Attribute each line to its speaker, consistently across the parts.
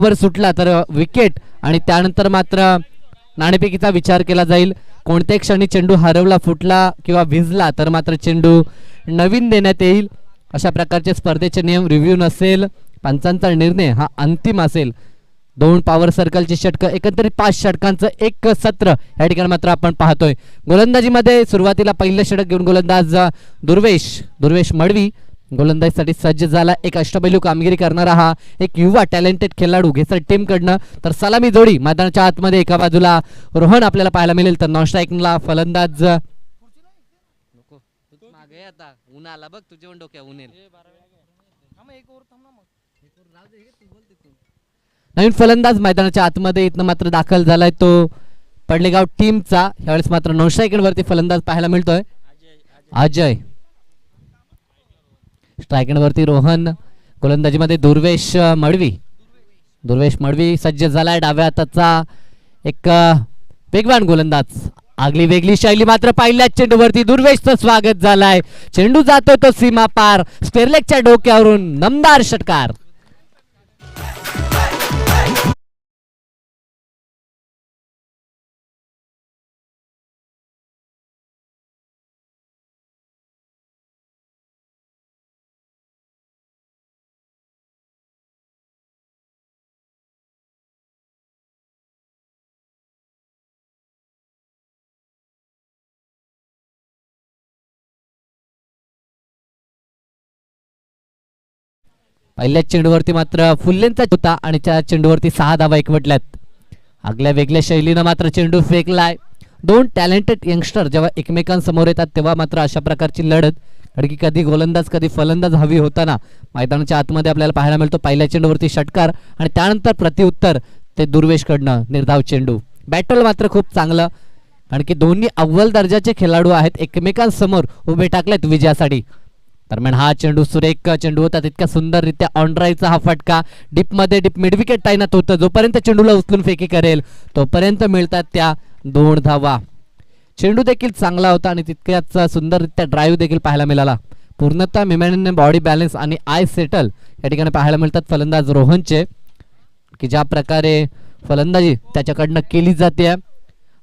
Speaker 1: वर सुटला तर विकेट आणि त्यानंतर मात्र नाणेफेकीचा विचार केला जाईल. कोणत्याही क्षणी चेंडू हरवला, फुटला किंवा भिजला तर मात्र चेंडू नवीन देण्यात येईल. अशा प्रकारचे स्पर्धेचे नियम रिव्ह्यू नसेल. पंचांचा निर्णय हा अंतिम असेल. 2 पॉवर सर्कलचे षटक, एकंदरीत 5 षटकांचं एक सत्र या ठिकाणी मात्र आपण पाहतोय. गोलंदाजीमध्ये सुरुवातीला पहिलं षटक घेऊन गोलंदाज दुर्वेश मडवी गोलंदाजीसाठी सज्ज झाला. एक अष्टपैलू कामगिरी करणारा हा एक युवा टॅलेंटेड खेळाडू घेसर टीम कडनं. तर सलामी जोडी मैदानाच्या आतमध्ये एका बाजूला रोहन आपल्याला पाहायला मिळेल, तर नॉन स्ट्राईकला फलंदाज ऊन आला बघ तुझ्या डोक्या ऊन येईल. नवीन फलंदाज मैदानाच्या आतमध्ये इथनं मात्र दाखल झालाय तो पडलेगाव टीमचा. यावेळेस मात्र 9 सेकंडवरती फलंदाज पाहायला मिळतोय अजय. स्ट्रायकरवरती रोहन, गोलंदाजीमध्ये दुर्वेश मडवी सज्ज झालाय. डाव्या हाताचा एक वेगवान गोलंदाज. आगली वेगळी शैली मात्र पहिल्याच चेंडूवरती दुर्वेशचं स्वागत झालाय. चेंडू जातोय तो सीमा पार, स्पेरलेगच्या डोक्यावरून दमदार षटकार. पहिल्याच चेंडूवरती मात्र फुल्लेंचा होता आणि त्या चेंडूवरती 6 धावा एकवटल्यात. आगल्या वेगळ्या शैलीनं मात्र चेंडू फेकलाय. 2 टॅलेंटेड यंगस्टर जेव्हा एकमेकांसमोर येतात तेव्हा मात्र अशा प्रकारची लढत, कारण की कधी गोलंदाज कधी फलंदाज हवी होताना मैदानाच्या आतमध्ये आपल्याला पाहायला मिळतो. पहिल्या चेंडूवरती षटकार आणि त्यानंतर प्रतिउत्तर ते दुर्वेशकडनं निर्धाव चेंडू. बॅटल मात्र खूप चांगलं, कारण की दोन्ही अव्वल दर्जाचे खेळाडू आहेत, एकमेकांसमोर उभे टाकलेत विजयासाठी. दरम्यान हा चेंडू सुरेख चेंडू होता, तितक्या सुंदररित्या ऑन ड्राईव्हचा हा फटका डीपमध्ये मिड विकेट तैनात होतं. जोपर्यंत चेंडूला उचलून फेकी करेल तोपर्यंत मिळतात त्या 2 धावा. चेंडू देखील चांगला होता आणि तितक्याच सुंदररित्या ड्राईव्ह देखील पाहायला मिळाला. पूर्णतः मिमॅनने बॉडी बॅलन्स आणि आय सेटल या ठिकाणी पाहायला मिळतात फलंदाज रोहनचे, की ज्या प्रकारे फलंदाजी त्याच्याकडनं केली जाते.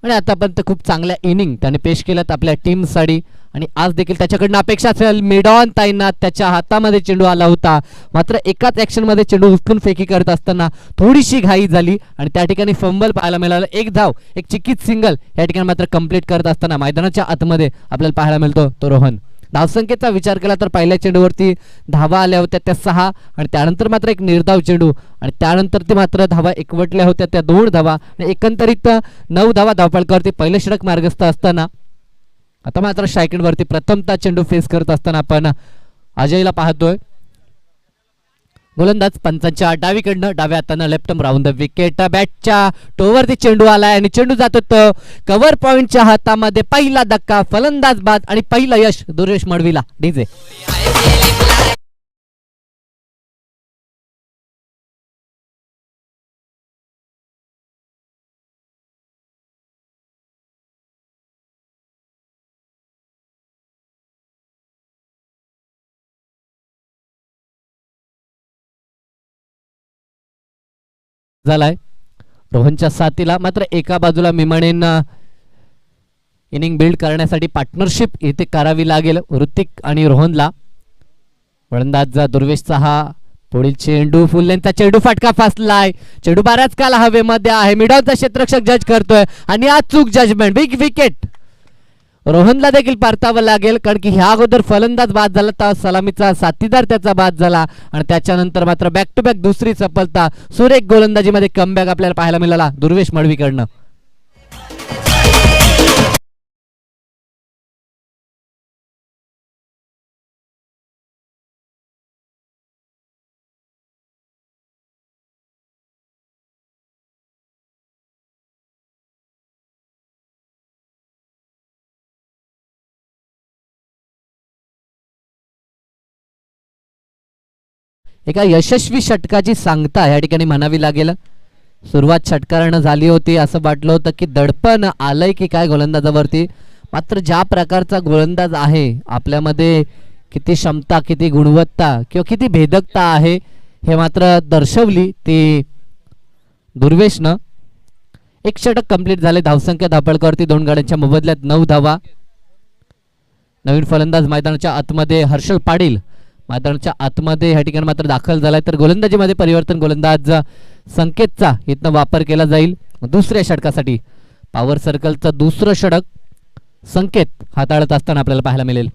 Speaker 1: आणि आतापर्यंत खूप चांगल्या इनिंग त्याने पेश केल्यात आपल्या टीमसाठी आणि आज देखील त्याच्याकडनं अपेक्षा असेल. मिड ऑन तैनात, त्याच्या हातामध्ये चेंडू आला होता, मात्र एकाच ॲक्शनमध्ये चेंडू उचलून फेकी करत असताना थोडीशी घाई झाली आणि त्या ठिकाणी फंबल पाहायला मिळालं. एक धाव, एक चिकीत सिंगल या ठिकाणी मात्र कंप्लीट करत असताना मैदानाच्या आतमध्ये आपल्याला पाहायला मिळतो तो रोहन. धावसंख्येचा विचार केला तर पहिल्या चेंडूवरती धावा आल्या होत्या त्या 6 आणि त्यानंतर मात्र एक निर्धाव चेंडू आणि त्यानंतर ते मात्र धावा एकवटल्या होत्या त्या 2 धावा आणि एकंदरीत 9 धावा धावफलकावरती पहिलं षटक मार्गस्थ असताना. आता मात्र स्ट्रायकरवरती प्रथमतः चेंडू फेस करत असताना आपण अजयला पाहतोय. गोलंदाज पंचांच्या डावीकडनं डाव्या हातानं लेफ्ट राऊंड द विकेट. बॅटच्या टोवरती चेंडू आलाय आणि चेंडू जातो तो कव्हर पॉइंटच्या हातामध्ये. पहिला धक्का, फलंदाज बाद आणि पहिलं यश दुर्वेश मडवीला. डीजे झालाय. रोहनच्या साथीला मात्र एका बाजूला मिमाणेंना इनिंग बिल्ड करण्यासाठी पार्टनरशिप इथे करावी लागेल ऋतिक आणि रोहनला. फलंदाज दुर्वेशचा हा पुढील चेंडू, फुल्लेंचा चेंडू, फटका फासलाय. चेंडू बऱ्याच काल हवेमध्ये आहे. मिडॉनचा क्षेत्ररक्षक जज करतोय आणि आज चूक जजमेंट, बिग विकेट. रोहनला देखील परतावं लागेल, कारण की ह्या अगोदर फलंदाज बाद झाला तर सलामीचा साथीदार त्याचा बाद झाला आणि त्याच्यानंतर मात्र बॅक टू बॅक दुसरी सफलता. सुरेख गोलंदाजीमध्ये कमबॅक आपल्याला पाहायला मिळाला दुर्वेश मडवीकडनं. एका यशस्वी षटकाची सांगता या ठिकाणी म्हणावी लागेल. सुरुवात षटकारानं झाली होती, असं वाटलं होतं की दडपण आलंय की काय गोलंदाजावरती, मात्र ज्या प्रकारचा गोलंदाज आहे आपल्यामध्ये किती क्षमता, किती गुणवत्ता किंवा किती भेदकता आहे हे मात्र दर्शवली ती दुर्वेशनं एक षटक कंप्लीट झाले. धावसंख्या धापळकरवरती 2 गाड्यांच्या मोबदल्यात 9 धावा. नवीन फलंदाज मैदानाच्या आतमध्ये हर्षल पाटील मैदानाच्या आतमध्ये ह्या ठिकाणी मात्र दाखल झालाय. तर गोलंदाजीमध्ये परिवर्तन, गोलंदाज संकेतचा इथनं वापर केला जाईल दुसऱ्या षटकासाठी. पॉवर सर्कलचं दुसरं षटक संकेत हाताळत असताना आपल्याला पाहायला मिळेल.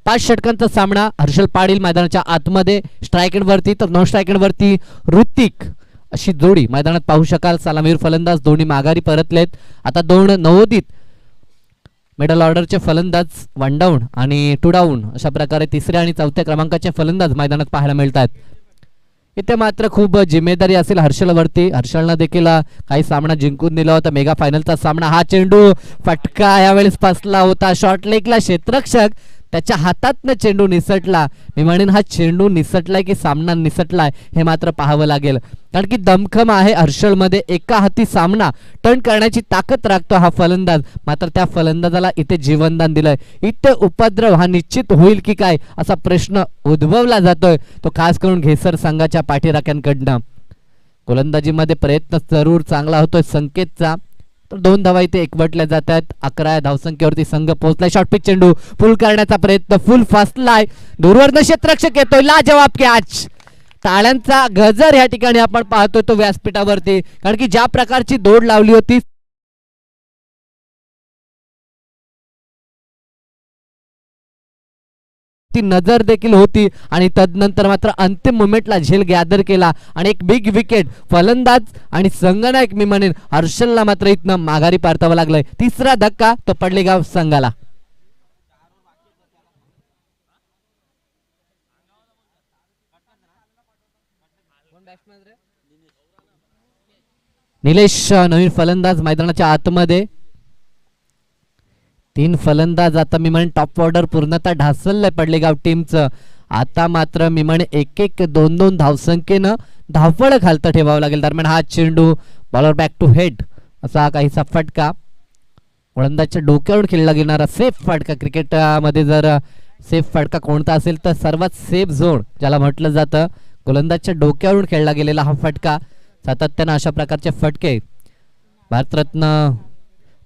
Speaker 1: 5 षटकांचा सामना. हर्षल पाटील मैदानाच्या आतमध्ये स्ट्राईक एंड वरती, तर नॉन स्ट्राईक एंड वरती ऋतिक अशी जोडी मैदानात पाहू शकाल. सलामीर फलंदाज दोन्ही माघारी परतलेत. आता 2 नवोदित मिडल ऑर्डरचे फलंदाज 1 डाऊन आणि 2 डाऊन अशा प्रकारे तिसऱ्या आणि चौथ्या क्रमांकाचे फलंदाज मैदानात पाहायला मिळतात. इथे मात्र खूप जिम्मेदारी असेल हर्षलवरती. हर्षलनं देखील काही सामना जिंकून दिला होता. मेगा फायनलचा सामना. हा चेंडू फटका यावेळेस फसला होता. शॉर्ट लेगला क्षेत्ररक्षक त्याच्या हातातनं चेंडू निसटला. मी म्हणेन हा चेंडू निसटलाय की सामना निसटलाय हे मात्र पाहावं लागेल, कारण की दमखम आहे हर्षलमध्ये. एका हाती सामना टर्न करण्याची ताकद राखतो हा फलंदाज. मात्र त्या फलंदाजाला इथे जीवनदान दिलंय. इथे उपद्रव हा निश्चित होईल की काय असा प्रश्न उद्भवला जातोय, तो खास करून घेसर संघाच्या पाठीराख्यांकडनं. गोलंदाजीमध्ये प्रयत्न जरूर चांगला होतोय संकेतचा. तर 2 धावा इथे एकवटल्या जात आहेत. 11 धावसंख्येवरती संघ पोहोचलाय. शॉर्ट पिच चेंडू फुल करण्याचा प्रयत्न, फुल फसलाय. दूरवरनं क्षेत्ररक्षक येतोय. लाजवाब कॅच. टाळ्यांचा गजर या ठिकाणी आपण पाहतोय तो व्यासपीठावरती, कारण की ज्या प्रकारची दौड लावली होती ती नजर देखील होती आणि तदनंतर मात्र अंतिम मोमेंटला झेल गॅदर केला आणि एक बिग विकेट. फलंदाज आणि संघनायक मी म्हणेन हर्षलला मात्र इथनं माघारी परतावं लागलंय. तिसरा धक्का तो पडलेगाव संघाला. निलेश नवीन फलंदाज मैदानाच्या आतमध्ये. 3 फलंदाज आता मी म्हणेन टॉप ऑर्डर पूर्णतः ढासळलंय पडलेगाव टीमचं. आता मात्र मी म्हणे 1-1 2-2 धावसंख्येनं धावपळ खालतं ठेवावं लागेल. दरम्यान हा चेंडू बॉलर बॅक टू हेड असा काहीसा फटका. गोलंदाजच्या डोक्यावरून खेळला गेणारा सेफ फटका. क्रिकेटमध्ये जर सेफ फटका कोणता असेल तर सर्वात सेफ झोन ज्याला म्हटलं जातं, गोलंदाजच्या डोक्यावरून खेळला गेलेला हा फटका. सातत्यानं अशा प्रकारचे फटके भारतरत्न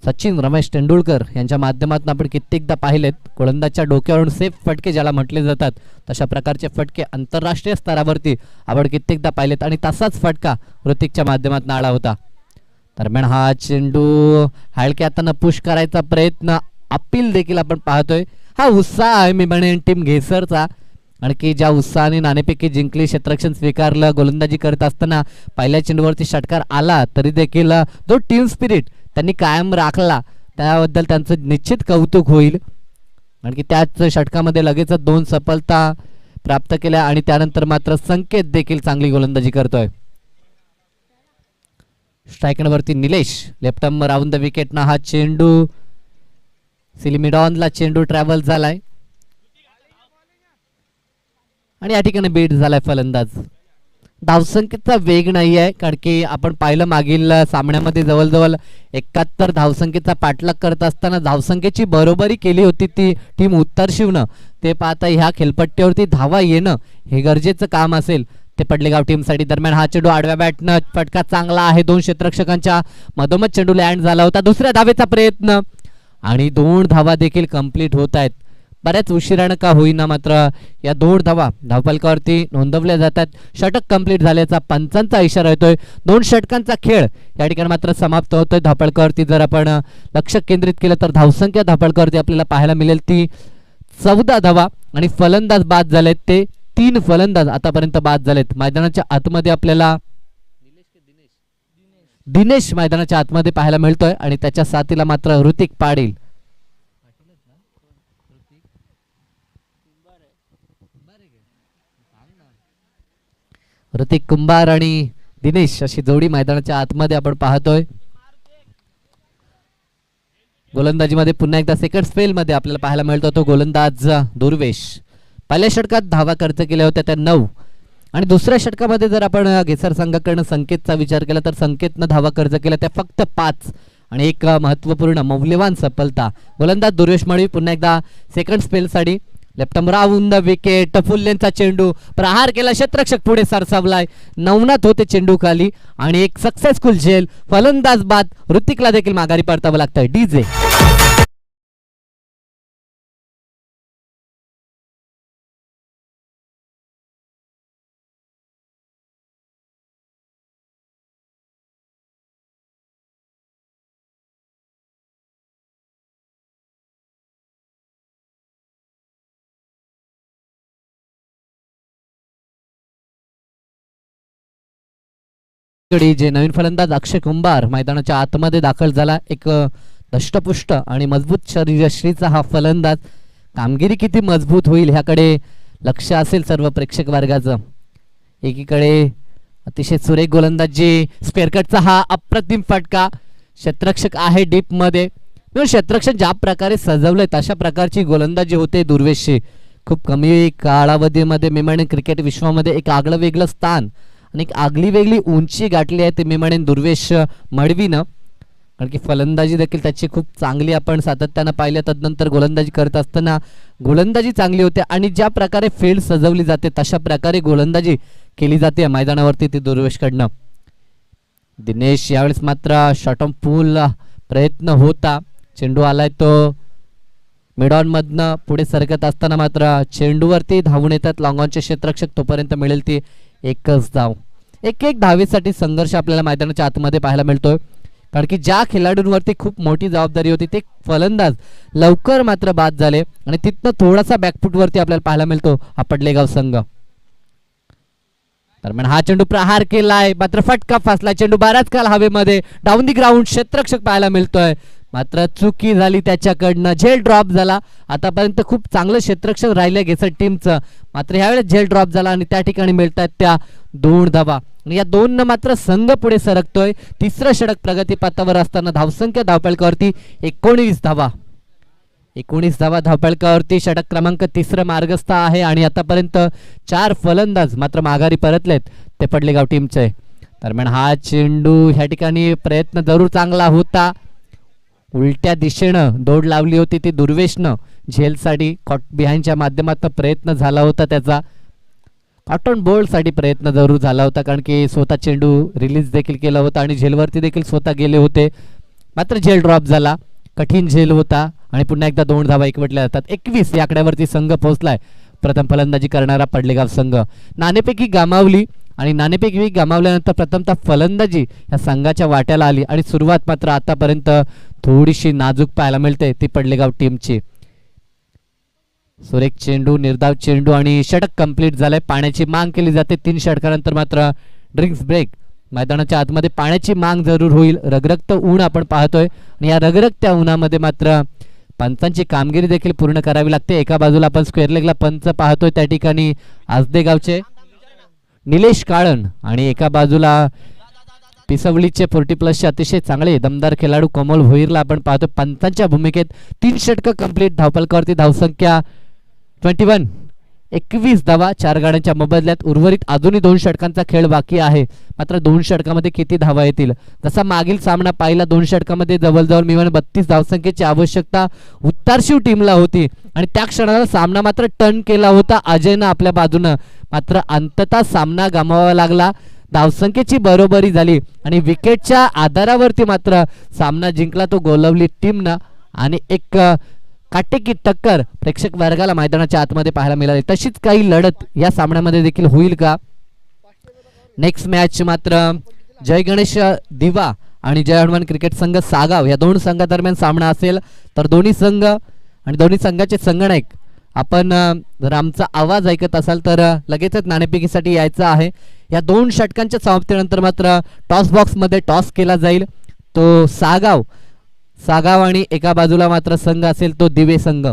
Speaker 1: सचिन रमेश तेंडुलकर यांच्या माध्यमातून आपण कित्येकदा पाहिलेत. गोलंदाजच्या डोक्यावरून सेफ फटके ज्याला म्हटले जातात तशा प्रकारचे फटके आंतरराष्ट्रीय स्तरावरती आपण कित्येकदा पाहिलेत आणि तसाच फटका ऋतिकच्या माध्यमातून आला होता. दरम्यान हा चेंडू हलक्या हातानं पुश करायचा प्रयत्न, अपील देखील आपण पाहतोय. हा उत्साह आहे मी म्हणेन टीम घेसरचा, आणखी ज्या उत्साहाने नाणेफेकी जिंकली, क्षेत्ररक्षण स्वीकारलं, गोलंदाजी करत असताना पहिल्या चेंडूवरती षटकार आला तरी देखील जो टीम स्पिरिट त्यांनी कायम राखला त्याबद्दल त्यांचं निश्चित कौतुक होईल. आणखी त्याच षटकामध्ये लगेच 2 सफलता प्राप्त केल्या आणि त्यानंतर मात्र संकेत देखील चांगली गोलंदाजी करतोय. स्ट्रायकरवरती Nilesh left arm round the विकेटना हा चेंडू सिलिमिडॉनला चेंडू ट्रॅव्हल झालाय आणि या ठिकाणी बीट झालाय फलंदाज. धावसंख्येचा वेग नाही आहे, कारण की आपण पाहिलं मागील सामन्यामध्ये जवळजवळ 71 धावसंख्येचा पाठलाग करत असताना धावसंख्येची बरोबरी केली होती ती टीम उत्तर शिवणं. ते पाहता ह्या खेळपट्टीवरती धावा येणं हे गरजेचं काम असेल ते पडलेगाव टीमसाठी. दरम्यान हा चेंडू आडव्या बॅटनं फटका चांगला आहे. 2 क्षेत्ररक्षकांच्या मधोमध चेंडू लँड झाला होता. दुसऱ्या धावेचा प्रयत्न आणि 2 धावा देखील कंप्लीट होत आहेत. बऱ्याच उशिरानं का होईना मात्र या 2 धावा धावफलकावरती नोंदवल्या जातात. षटक कंप्लीट झाल्याचा पंचांचा इशारा येतोय. 2 षटकांचा खेळ या ठिकाणी मात्र समाप्त होतोय. धावफलकावरती जर आपण लक्ष केंद्रित केलं तर धावसंख्या धावफलकावरती आपल्याला पाहायला मिळेल ती 14 धावा आणि फलंदाज बाद झालेत ते 3 फलंदाज आतापर्यंत बाद झालेत. मैदानाच्या आतमध्ये आपल्याला दिनेश मैदानाच्या आतमध्ये पाहायला मिळतोय आणि त्याच्या साथीला मात्र ऋतिक पाटील. ऋतिक कुंभार आणि दिनेश अशी जोडी मैदानाच्या आतमध्ये आपण पाहतोय. गोलंदाजीमध्ये पुन्हा एकदा सेकंड स्पेल मध्ये आपल्याला पाहायला मिळतो तो गोलंदाज दुर्वेश. पहिल्या षटकात धावा खर्च केल्या होत्या त्या 9 आणि दुसऱ्या षटकामध्ये जर आपण घेसर संघाकडनं संकेतचा विचार केला तर संकेतनं धावा खर्च केल्या त्या फक्त 5 आणि एक महत्वपूर्ण मौल्यवान सफलता. गोलंदाज दुर्वेश मळवी पुन्हा एकदा सेकंड स्पेलसाठी लेफ्ट राऊंड द विकेट. फुल्लेंचा चेंडू प्रहार केला, क्षेत्ररक्षक पुढे सरसावलाय. नवनाथ होते चेंडू खाली आणि एक सक्सेसफुल झेल. फलंदाज बाद. ऋतिकला देखील माघारी परतावं लागतंय. डीजे जे नवीन फलंदाज अक्षय कुंभार मैदानाच्या आतमध्ये दाखल झाला. एक दष्टपुष्ट आणि मजबूत शरीरयष्टीचा हा फलंदाज. कामगिरी किती मजबूत होईल ह्याकडे लक्ष असेल सर्व प्रेक्षक वर्गाचं. एकीकडे अतिशय सुरेख गोलंदाजी, स्पेअरकटचा हा अप्रतिम फटका. क्षेत्ररक्षक आहे डीप मध्ये. क्षेत्ररक्षक ज्या प्रकारे सजवले तशा प्रकारची गोलंदाजी होते दुर्वेशची. खूप कमी कालावधीमध्ये मेमाने क्रिकेट विश्वामध्ये एक आगळं वेगळं स्थान आणि एक आगली वेगळी उंची गाठली आहे ते मी म्हणेन दुर्वेश मळवीनं. कारण की फलंदाजी देखील त्याची खूप चांगली आपण सातत्यानं पाहिल्या. तदनंतर गोलंदाजी करत असताना गोलंदाजी चांगली होते आणि ज्या प्रकारे फील्ड सजवली जाते तशा प्रकारे गोलंदाजी केली जाते मैदानावरती ती दुर्वेशकडनं. दिनेश यावेळेस मात्र शॉर्ट ऑन पूल प्रयत्न होता. चेंडू आलाय तो मिडॉन मधनं पुढे सरकत असताना मात्र चेंडूवरती धावून येतात लॉंग ऑनचे क्षेत्ररक्षक. तोपर्यंत मिळेल ती एकच धाव. एक धावेसाठी संघर्ष आपल्याला मैदानाच्या आतमध्ये पाहायला मिळतोय. कारण की ज्या खेळाडूंवरती खूप मोठी जबाबदारी होती ते फलंदाज लवकर मात्र बाद झाले आणि तिथनं थोडासा बॅकफुटवरती आपल्याला पाहायला मिळतो हा पडलेगाव संघ. दरम्यान हा चेंडू प्रहार केलाय मात्र फटका फासला. चेंडू बराच काल हवेमध्ये डाऊन दी ग्राउंड क्षेत्ररक्षक पाहायला मिळतोय. मात्र चुकी झाली त्याच्याकडनं. झेल ड्रॉप झाला. आतापर्यंत खूप चांगलं क्षेत्ररक्षक राहिलं घेसट टीमचं. मात्र ह्यावेळेस झेल ड्रॉप झाला आणि त्या ठिकाणी मिळतात त्या 2 धावा. या 2 मात्र संघ पुढे सरकतोय. तिसरं षटक प्रगतीपथावर असताना धावसंख्या धावफलकावरती 19 धावा. 19 धावा धावफलकावरती. षटक क्रमांक 3 मार्गस्थ आहे आणि आतापर्यंत 4 फलंदाज मात्र माघारी परतलेत ते पडलेगाव टीमचे. दरम्यान हा चेंडू ह्या ठिकाणी प्रयत्न जरूर चांगला होता. उलट्या दिशेनं दौड लावली होती ती दुर्वेशनं झेलसाठी. कॉट बिहाइंडच्या माध्यमातून प्रयत्न झाला होता त्याचा. कॉटन बोल्डसाठी प्रयत्न जरूर झाला होता कारण की स्वतः चेंडू रिलीज देखील केला होता आणि झेलवरती देखील स्वतः गेले होते. मात्र झेल ड्रॉप झाला. कठीण झेल होता आणि पुन्हा एकदा 2 धावा एकवटल्या जातात. 21 या आकड्यावरती संघ पोहोचलाय. प्रथम फलंदाजी करणारा पडलेगाव संघ. नाणेफेकी गमावली आणि नाणेफेकी गमावल्यानंतर प्रथमतः फलंदाजी या संघाच्या वाट्याला आली आणि सुरुवात मात्र आतापर्यंत थोडीशी नाजूक पाहायला मिळते ती पडलेगाव टीमची. सुरेख चेंडू, निर्धाव चेंडू आणि षटक कंप्लीट झालंय. पाण्याची मांग केली जाते. 3 षटकानंतर मात्र ड्रिंक्स ब्रेक. मैदानाच्या आतमध्ये पाण्याची मांग जरूर होईल. रगरगत ऊन आपण पाहतोय आणि या रगरगत्या उन्हामध्ये मात्र पंचांची कामगिरी देखील पूर्ण करावी लागते. एका बाजूला आपण स्क्वेअर लेगला पंच पाहतोय त्या ठिकाणी आजदे गावचे निलेश काळण आणि एका बाजूला पिसवलीचे 40+ अतिशय चांगले दमदार खेळाडू कमल भोईरला आपण पाहतो. पंचांच्या भूमिकेत 3 षटक कंप्लीट. धावफलकावरती धावसंख्या 21. 21 धावा 4 गाड्यांच्या मोबदल्यात. उर्वरित अजूनही 2 षटकांचा खेळ बाकी आहे. मात्र 2 षटकामध्ये किती धावा येतील. जसा मागील सामना पाहिला 2 षटकामध्ये जवळजवळ मिळून 32 धावसंख्येची आवश्यकता उत्तरशिव टीमला होती आणि त्या क्षणाला सामना मात्र टर्न केला होता अजयनं आपल्या बाजूनं. मात्र अंततः सामना गमावावा लागला. धावसंख्येची बरोबरी झाली आणि विकेटच्या आधारावरती मात्र सामना जिंकला तो गोलवली टीमनं आणि एक काटेकी टक्कर प्रेक्षक वर्गाला मैदानाच्या आतमध्ये पाहायला मिळाली. तशीच काही लढत या सामन्यामध्ये देखील होईल का. नेक्स्ट मॅच मात्र जय गणेश दिवा आणि जय हनुमान क्रिकेट संघ सागाव या 2 संघादरम्यान सामना असेल. तर दोन्ही संघ आणि दोन्ही संघाचे संगणक आपण जर आमचा आवाज ऐकत असाल तर लगेचच नाणेफेकीसाठी यायचं आहे. या 2 षटकांच्या समाप्तीनंतर मात्र टॉस बॉक्समध्ये टॉस केला जाईल. तो सागाव आणि एका बाजूला मात्र संघ असेल तो दिवे संघ.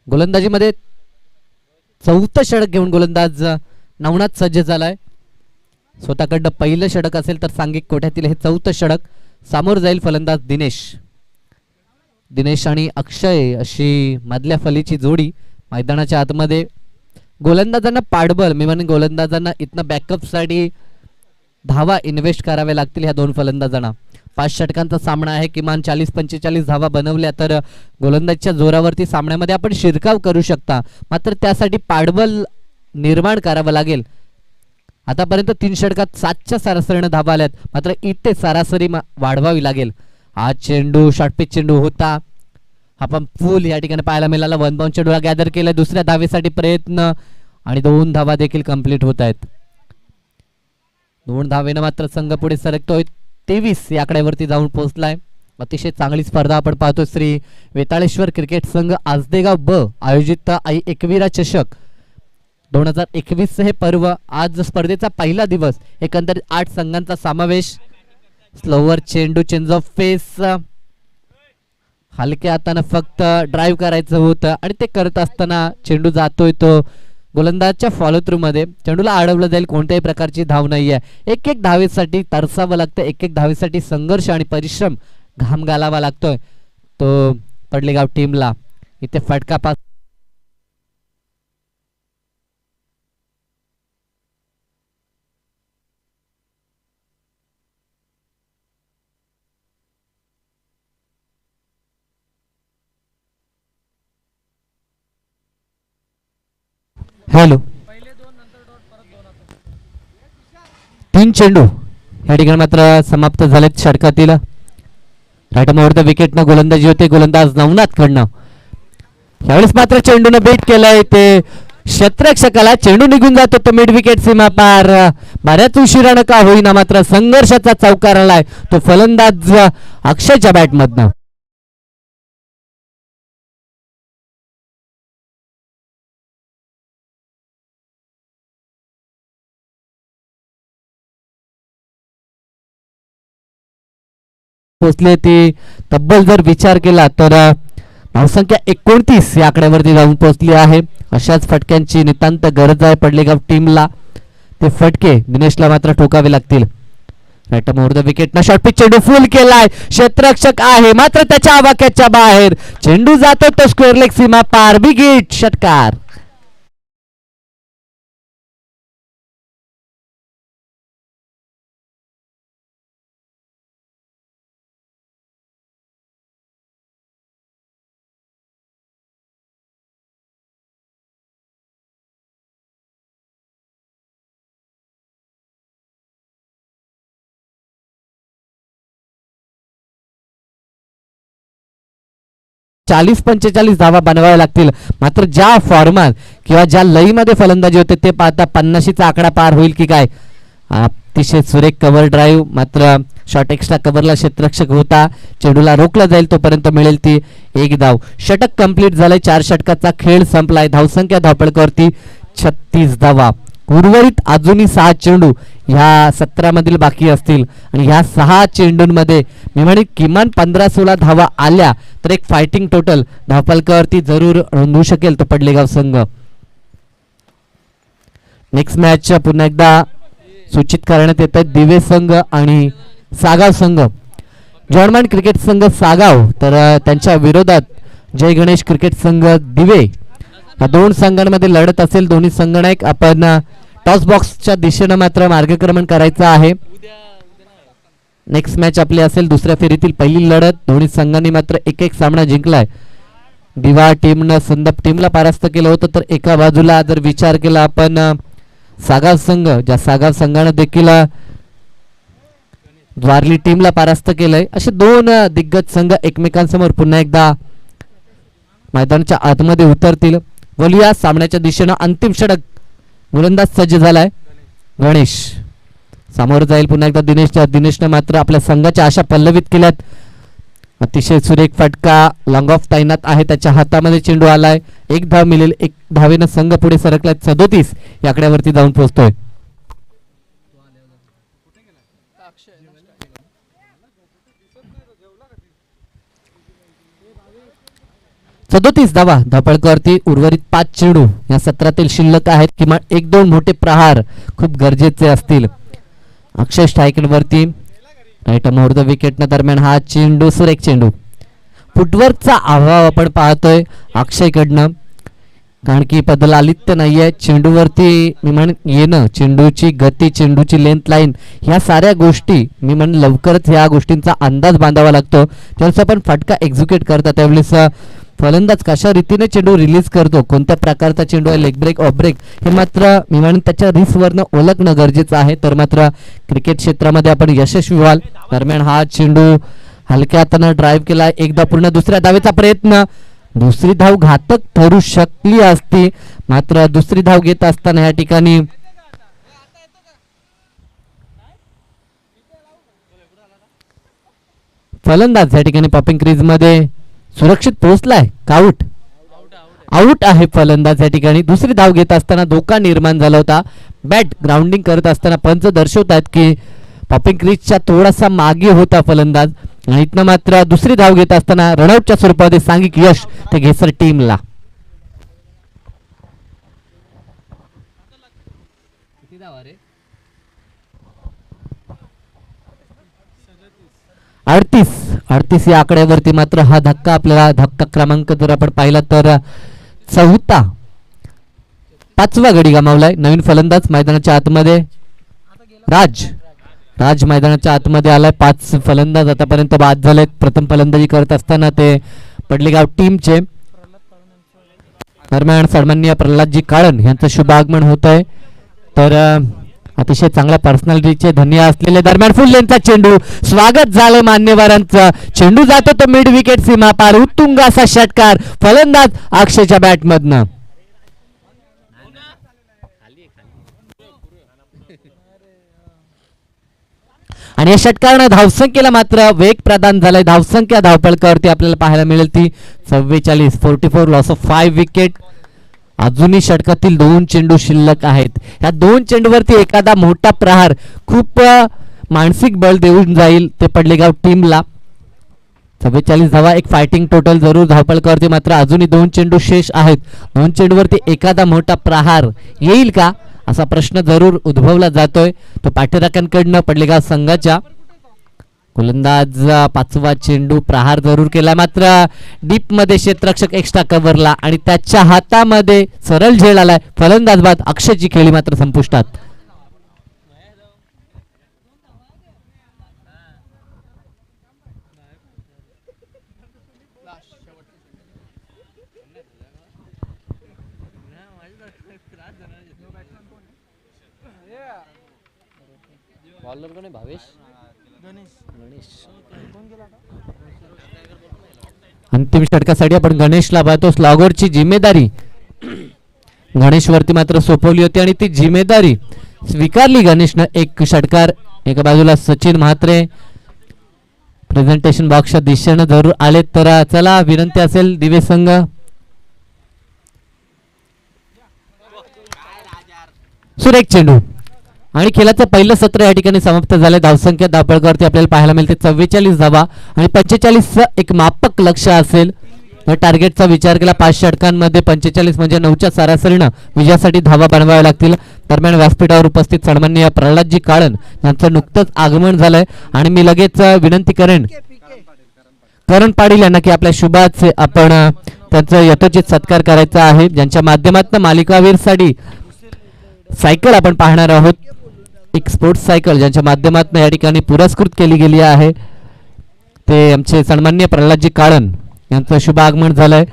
Speaker 1: गोलंदाजीमध्ये 4थं षटक घेऊन गोलंदाज नवनाथ सज्ज झालाय. स्वतःकडनं पहिलं षटक असेल तर सांघिक कोट्यातील हे 4थं षटक. सामोर जाईल फलंदाज दिनेश आणि अक्षय अशी मधल्या फलीची जोडी मैदानाच्या आतमध्ये. गोलंदाजांना पाठबळ मी म्हणेन गोलंदाजांना इथनं बॅकअपसाठी धावा इन्व्हेस्ट कराव्या लागतील ह्या 2 फलंदाजांना. 5 षटकांचा सामना आहे. किमान 40-45 धावा बनवल्या तर गोलंदाजीच्या जोरावरती सामन्यामध्ये आपण शिरकाव करू शकता. मात्र त्यासाठी पाठबळ निर्माण करावं लागेल. आतापर्यंत 3 षटकात 7च्या सरासरीने धावा आल्यात. मात्र इथे सरासरी वाढवावी लागेल. हा चेंडू शॉर्टपिच चेंडू होता. आपण फुल या ठिकाणी पाहायला मिळाला. 1 बाउंड चेंडूला गॅदर केला. दुसऱ्या धावेसाठी प्रयत्न आणि 2 धावा देखील कंप्लीट होत आहेत. 2 धावेनं मात्र संघ पुढे सरकतोय. 23 या आकड्यावरती जाऊन पोहोचलाय. अतिशय चांगली स्पर्धा आपण पाहतो. श्री वेताळेश्वर क्रिकेट संघ आजदेगाव ब आयोजित आई एकविरा चषक 2021 हे पर्व. आज स्पर्धेचा पहिला दिवस. एकंदरीत 8 संघांचा समावेश. स्लोवर चेंडू चेंज ऑफ फेस. हलक्या हाताने फक्त ड्राईव्ह करायचं होतं आणि ते करत असताना चेंडू जातोय तो गोलंदाजच्या फॉलो थ्रू मध्ये. चेंडूला अडवलं जाईल. कोणत्याही प्रकारची धाव नाही आहे. एक एक धावेसाठी तरसावं लागतं. एक एक धावेसाठी संघर्ष आणि परिश्रम घाम घालावा लागतोय तो पडलेगाव टीमला. इथे फटका पास. हॅलो 3 चेंडू या ठिकाणी मात्र समाप्त झालेत षटकातील. राईट मोर द विकेट न गोलंदाजी होते गोलंदाज नवनाथ कडनं. यावेळेस मात्र चेंडूनं बीट केलंय. ते क्षेत्ररक्षकाला चेंडू निघून जातो तो मिड विकेट सीमा पार. बऱ्याच उशिरानं का होईना मात्र संघर्षाचा चौकार आलाय तो फलंदाज अक्षयच्या बॅटमधनं. पोचले ती तब्बल जर विचार केला तर धावसंख्या 29 या आकड्यावरती जाऊन पोहोचली आहे. अशाच फटक्यांची नितांत गरज आहे पडलेगाव टीमला. ते फटके दिनेशला मात्र ठोकावे लागतील. राईट मोर द विकेट ना शॉर्ट पिच चेंडू फुल केलाय. क्षेत्ररक्षक आहे मात्र त्याच्या आवाक्याच्या बाहेर. चेंडू जातो तो स्क्वेअर लेग सीमा पार. बिग हिट षटकार. चाळीस 45 धावा बनवाव्या लागतील. मात्र ज्या फॉर्मात किंवा ज्या लईमध्ये फलंदाजी होते ते पाहता 50चा आकडा पार होईल की काय. अतिशय सुरेख कव्हर ड्राईव्ह. मात्र शॉर्ट एक्स्ट्रा कव्हरला क्षेत्ररक्षक होता. चेंडूला रोखला जाईल तोपर्यंत मिळेल ती 1 धाव. षटक कंप्लीट झालंय. 4 षटकाचा खेळ संपलाय. धावसंख्या धावपळकावरती 36 धावा. उर्वरित अजूनही 6 चेंडू ह्या 17 मधील बाकी असतील आणि ह्या 6 चेंडूंमध्ये मी म्हणेन किमान 15-16 धावा आल्या तर एक फायटिंग टोटल धावपलकावरती जरूर नोंदवू शकेल तो पडलेगाव संघ. नेक्स्ट मॅच पुन्हा एकदा सूचित करण्यात येत आहे. दिवे संघ आणि सागाव संघ. जॉर्मन क्रिकेट संघ सागाव तर त्यांच्या विरोधात जय गणेश क्रिकेट संघ दिवे. या 2 संघांमध्ये लढत असेल. दोन्ही संघनायक आपण टॉस बॉक्सच्या दिशेनं मात्र मार्गक्रमण करायचं आहे. नेक्स्ट मॅच आपली असेल दुसऱ्या फेरीतील पहिली लढत. दोन्ही संघांनी मात्र एक सामना जिंकलाय. दिवा टीमनं संदप टीमला परास्त केलं होतं तर एका बाजूला जर विचार केला आपण सागाव संघ ज्या सागाव संघानं देखील द्वारली टीमला परास्त केलंय. असे 2 दिग्गज संघ एकमेकांसमोर पुन्हा एकदा मैदानाच्या आतमध्ये उतरतील. बोलूया सामन्याच्या दिशेनं अंतिम षटक. गोलंदाज सज्ज झालाय. गणेश समोर जाईल पुन्हा एकदा दिनेशनं मात्र आपल्या संघाच्या आशा पल्लवित केल्यात. अतिशय सुरेख फटका लॉंग ऑफ तैनात आहे त्याच्या हातामध्ये. चेंडू आलाय. 1 धाव मिळेल. 1 धावेनं संघ पुढे सरकलाय. 37 या आकड्यावरती जाऊन पोहोचतोय. 37 धावा धावपळकावरती. उर्वरित 5 चेंडू या सत्रातील शिल्लक आहेत. किमान 1-2 मोठे प्रहार खूप गरजेचे असतील. अक्षय स्ट्रायकरवरती. राईट मोर द विकेट दरम्यान हा चेंडू सुरेख चेंडू. फुटवर्कचा अभाव आपण पाहतोय अक्षयकडनं. कारण की बदलालित्य नाहीये चेंडूवरती मी येणं, चेंडूची गती, चेंडूची लेंथ लाईन, ह्या साऱ्या गोष्टी मी लवकरच ह्या गोष्टींचा अंदाज बांधावा लागतो. त्यावेळेस आपण फटका एक्झिक्यूट करता त्यावेळेस फलंदाज कशा रीतीने चेंडू रिलीज करतो, कोणत्या प्रकारचा चेंडू आहे, लेग ब्रेक ऑफ ब्रेक, हे मात्र मी त्याच्या रिस्कवरनं ओळखणं गरजेचं आहे. तर मात्र क्रिकेट क्षेत्रामध्ये आपण यशस्वी व्हाल. दरम्यान हा चेंडू हलक्या हातानं ड्राईव्ह केला, एकदा पूर्ण दुसऱ्या धावेचा प्रयत्न, दुसरी धाव घातक ठरू शकली असती, मात्र दुसरी धाव घेत असताना या ठिकाणी फलंदाज या ठिकाणी पॉपिंग क्रीज मध्ये सुरक्षित पोहोचलाय. आउट आउट आहे फलंदाज या ठिकाणी. दुसरी धाव घेत असताना धोका निर्माण झाला होता. बॅट ग्राउंडिंग करत असताना पंच दर्शवतात की पॉपिंग क्रीजच्या थोडासा मागे होता फलंदाज, आणि इथनं मात्र दुसरी धाव घेत असताना रनआउटच्या स्वरूपामध्ये सांघिक यश ते घेसर टीमला. अडतीस या आकड्यावरती मात्र हा धक्का, आपल्याला धक्का क्रमांक जर आपण पाहिला तर चौथा, 5वा गडी गमावलाय. नवीन फलंदाज मैदानाच्या आतमध्ये राज मैदानाच्या आतमध्ये आलाय. 5 फलंदाज आतापर्यंत बाद झालेत. प्रथम फलंदाजी करत असताना ते पडलेगाव टीमचे. दरम्यान सन्माननीय प्रल्हादजी काळन यांचं शुभ आगमन होत आहे. तर अतिशय चांगल्या पर्सनॅलिटीचे धन्य असलेले दरम्यान फुल लेनचा चेंडू, स्वागत झालं मान्यवरांचं. चेंडू जातो तो मिड विकेट सीमा पार, उत्तुंग असा षटकार फलंदाज अक्षयच्या बॅटमधनं. आणि या षटकारानं धावसंख्येला मात्र वेग प्रदान झालाय. धावसंख्या धावपळकावरती आपल्याला पाहायला मिळेल ती 44, 44, लॉस ऑफ 5 विकेट. अजूनही षटकातील 2 चेंडू शिल्लक आहेत. या 2 चेंडूवरती एखादा मोठा प्रहार खूप मानसिक बळ देऊन जाईल ते पडलेगाव टीमला. 44 धावा, एक फायटिंग टोटल जरूर धावपळकावरती, मात्र अजूनही 2 चेंडू शेष आहेत. 2 चेंडूवरती एखादा मोठा प्रहार येईल का असा प्रश्न जरूर उद्भवला जातोय. तो पाठीराख्यांकडनं पडलेगाव संघाच्या. गोलंदाज 5वा चेंडू प्रहार जरूर केला, मात्र डीप मध्ये क्षेत्ररक्षक एक्स्ट्रा कव्हरला आणि त्याच्या हातामध्ये सरळ झेल आलाय. फलंदाज बाद, अक्षयची खेळी मात्र संपुष्टात. अंतिम षटकासाठी आपण गणेशला पाहतो. स्लॉगरची जिम्मेदारी गणेशवरती मात्र सोपवली होती आणि ती जिम्मेदारी स्वीकारली गणेशनं. एक षटकार एका बाजूला सचिन म्हात्रे प्रेझेंटेशन बॉक्सच्या दिशेनं जरूर आले. तर चला विनंती असेल दिवे संघ, सुरेख चेंडू आणि खेळाचं पहिलं सत्र या ठिकाणी समाप्त झालं. धावसंख्या धावपळकावरती आपल्याला पाहायला मिळते 44 धावा आणि 45 एक मापक लक्ष असेल. टार्गेटचा विचार केला 5 षटकांमध्ये 45 म्हणजे 9च्या सरासरीनं विजयासाठी धावा बनवाव्या लागतील. दरम्यान व्यासपीठावर उपस्थित सन्माननीय प्रल्हादजी काळन यांचं नुकतंच आगमन झालंय आणि मी लगेच विनंती करेन करण पाटील यांना की आपल्या शुभाचे आपण त्यांचा यथोचित सत्कार करायचा आहे, ज्यांच्या माध्यमातून मालिकावीरसाठी सायकल आपण पाहणार आहोत. एक स्पोर्ट्स सायकल ज्यांच्या माध्यमातून या ठिकाणी पुरस्कृत केली गेली आहे. ते आमचे सन्माननीय प्रल्हादजी काळन यांचं शुभ आगमन झालंय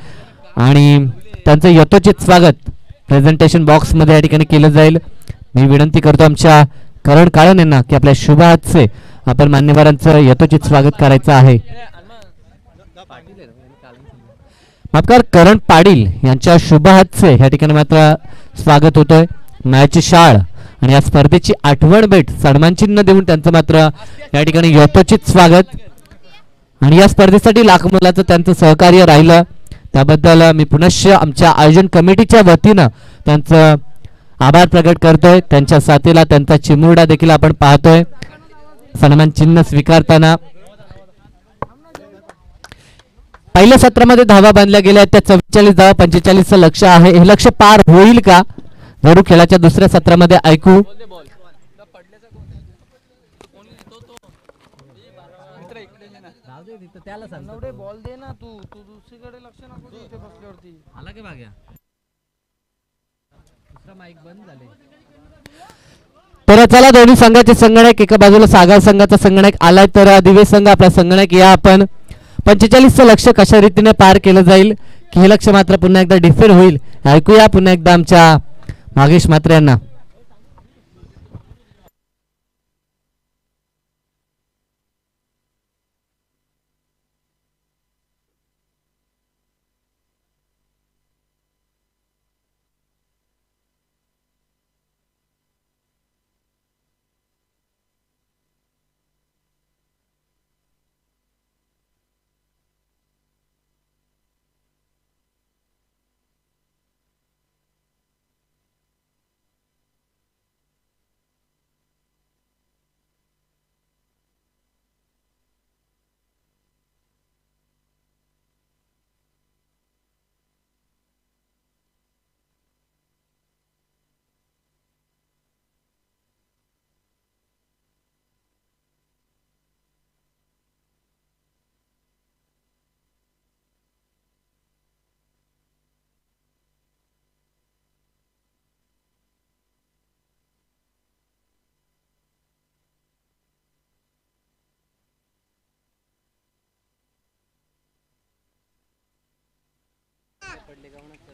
Speaker 1: आणि त्यांचं यथोचित स्वागत प्रेझेंटेशन बॉक्स मध्ये या ठिकाणी केलं जाईल. मी विनंती करतो आमच्या करण काळन यांना की आपल्या शुभ हातचे आपण मान्यवरांचं यथोचित स्वागत करायचं आहे. माफकार करण पाटील यांच्या शुभ हातचे या ठिकाणी मात्र स्वागत होतोय. मॅच शाळ आणि या स्पर्धेची आठवण भेट सन्मान चिन्ह देऊन त्यांचं मात्र या ठिकाणी यथोचित स्वागत. आणि या स्पर्धेसाठी लाख मुलाचं त्यांचं सहकार्य राहिलं त्याबद्दल मी पुनश्च आमच्या आयोजन कमिटीच्या वतीनं त्यांचं आभार प्रकट करतोय. त्यांच्या साथीला त्यांचा चिमुरडा देखील आपण पाहतोय सन्मान चिन्ह स्वीकारताना. पहिल्या सत्रामध्ये धावा बांधल्या गेल्या त्या 44 धावा, 45चं लक्ष आहे. हे लक्ष पार होईल का जरूर खेळाच्या दुसऱ्या सत्रामध्ये ऐकू. तर चला दोन्ही संघाचे संगणक एका बाजूला सागर संघाचा संगणक आलाय तर दिवेश संघ आपला संगणक या आपण 45चं लक्ष कशा रीतीने पार केलं जाईल की हे लक्ष मात्र पुन्हा एकदा डिफेर होईल ऐकूया पुन्हा एकदा आमच्या मागेश मात्रे यांना.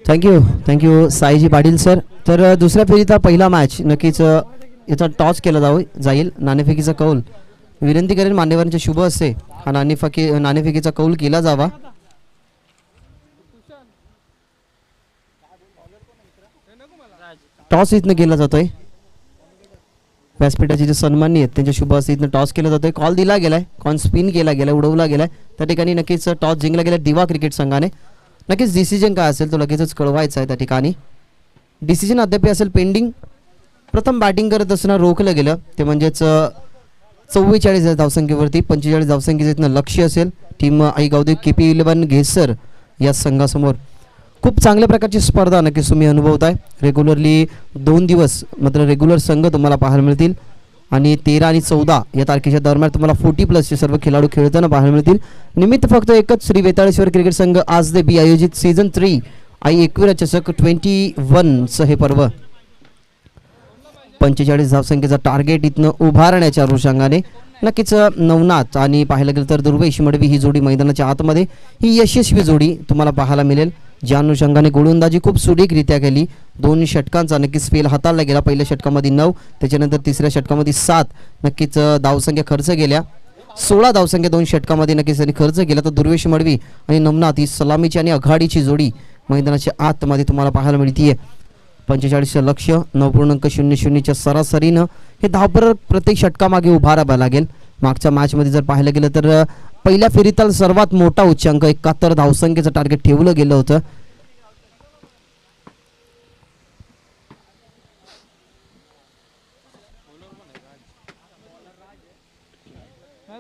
Speaker 2: Thank you Saiji Patil sir. तर दुसऱ्या फेरीचा पहिला मॅच नक्कीच याचा टॉस केला जाईल. नाणेफेकीचा कौल विनंती करेन मान्यवरांच्या शुभ असते हा नाणेफेकीचा कौल केला जावा. टॉस इथनं केला जातोय. व्यासपीठाचे जे सन्मानी आहेत त्यांच्या शुभ असते इथनं टॉस केला जातोय. कॉल दिला गेलाय, कॉन स्पिन केला गेलाय, उडवला गेलाय. त्या ठिकाणी नक्कीच टॉस जिंकला गेला दिवा क्रिकेट संघाने. नक्कीच डिसिजन काय असेल तो लगेचच कळवायचा आहे. त्या ठिकाणी डिसिजन अद्याप असेल पेंडिंग. प्रथम बॅटिंग करत असताना रोखलं गेलं ते म्हणजेच 44 धावसंख्येवरती 45 धावसंख्येचं इथनं लक्ष असेल टीम आई गावदेवी KP11 घेसर या संघासमोर. खूप चांगल्या प्रकारची स्पर्धा नक्कीच तुम्ही अनुभवताय. रेग्युलरली 2 दिवस मात्र रेग्युलर संघ तुम्हाला पाहायला मिळतील आणि 13 आणि 14 या तारखेच्या दरम्यान तुम्हाला 40+ सर्व खेळाडू खेळताना पाहायला मिळतील. निमित्त फक्त एकच श्री वेताळेश्वर क्रिकेट संघ आज दे बी आयोजित सीझन 3 आई एकविरा चषक 21चं हे पर्व 45 धावसंख्येचा टार्गेट इथनं उभारण्याच्या अनुषंगाने नक्कीच नवनाथ आणि पाहायला गेलं तर दुर्वेश मडवी ही जोडी मैदानाच्या आतमध्ये ही यशस्वी जोडी तुम्हाला पाहायला मिळेल. ज्या अनुषंगाने गोलंदाजी खूप सुरेखरित्या केली. 2 षटकांचा नक्कीच स्पेल हाताळला गेला. पहिल्या षटकामध्ये 9 त्याच्यानंतर तिसऱ्या षटकामध्ये 7 नक्कीच धावसंख्या खर्च गेल्या. 16 धावसंख्या 2 षटकामध्ये नक्कीच त्यांनी खर्च केला. तर दुर्वेश मडवी आणि नवनाथ ही सलामीची आणि आघाडीची जोडी मैदानाच्या आतमध्ये तुम्हाला पाहायला मिळतीये. 45 लक्ष 9.00च्या सरासरीनं हे धावपर प्रत्येक षटकामागे उभारावं लागेल. मागच्या मॅचमध्ये जर पाहायला गेलं तर पहिल्या फेरीतील सर्वात मोठा उच्चांक 71 धावसंख्येचं टार्गेट ठेवलं गेलं होतं.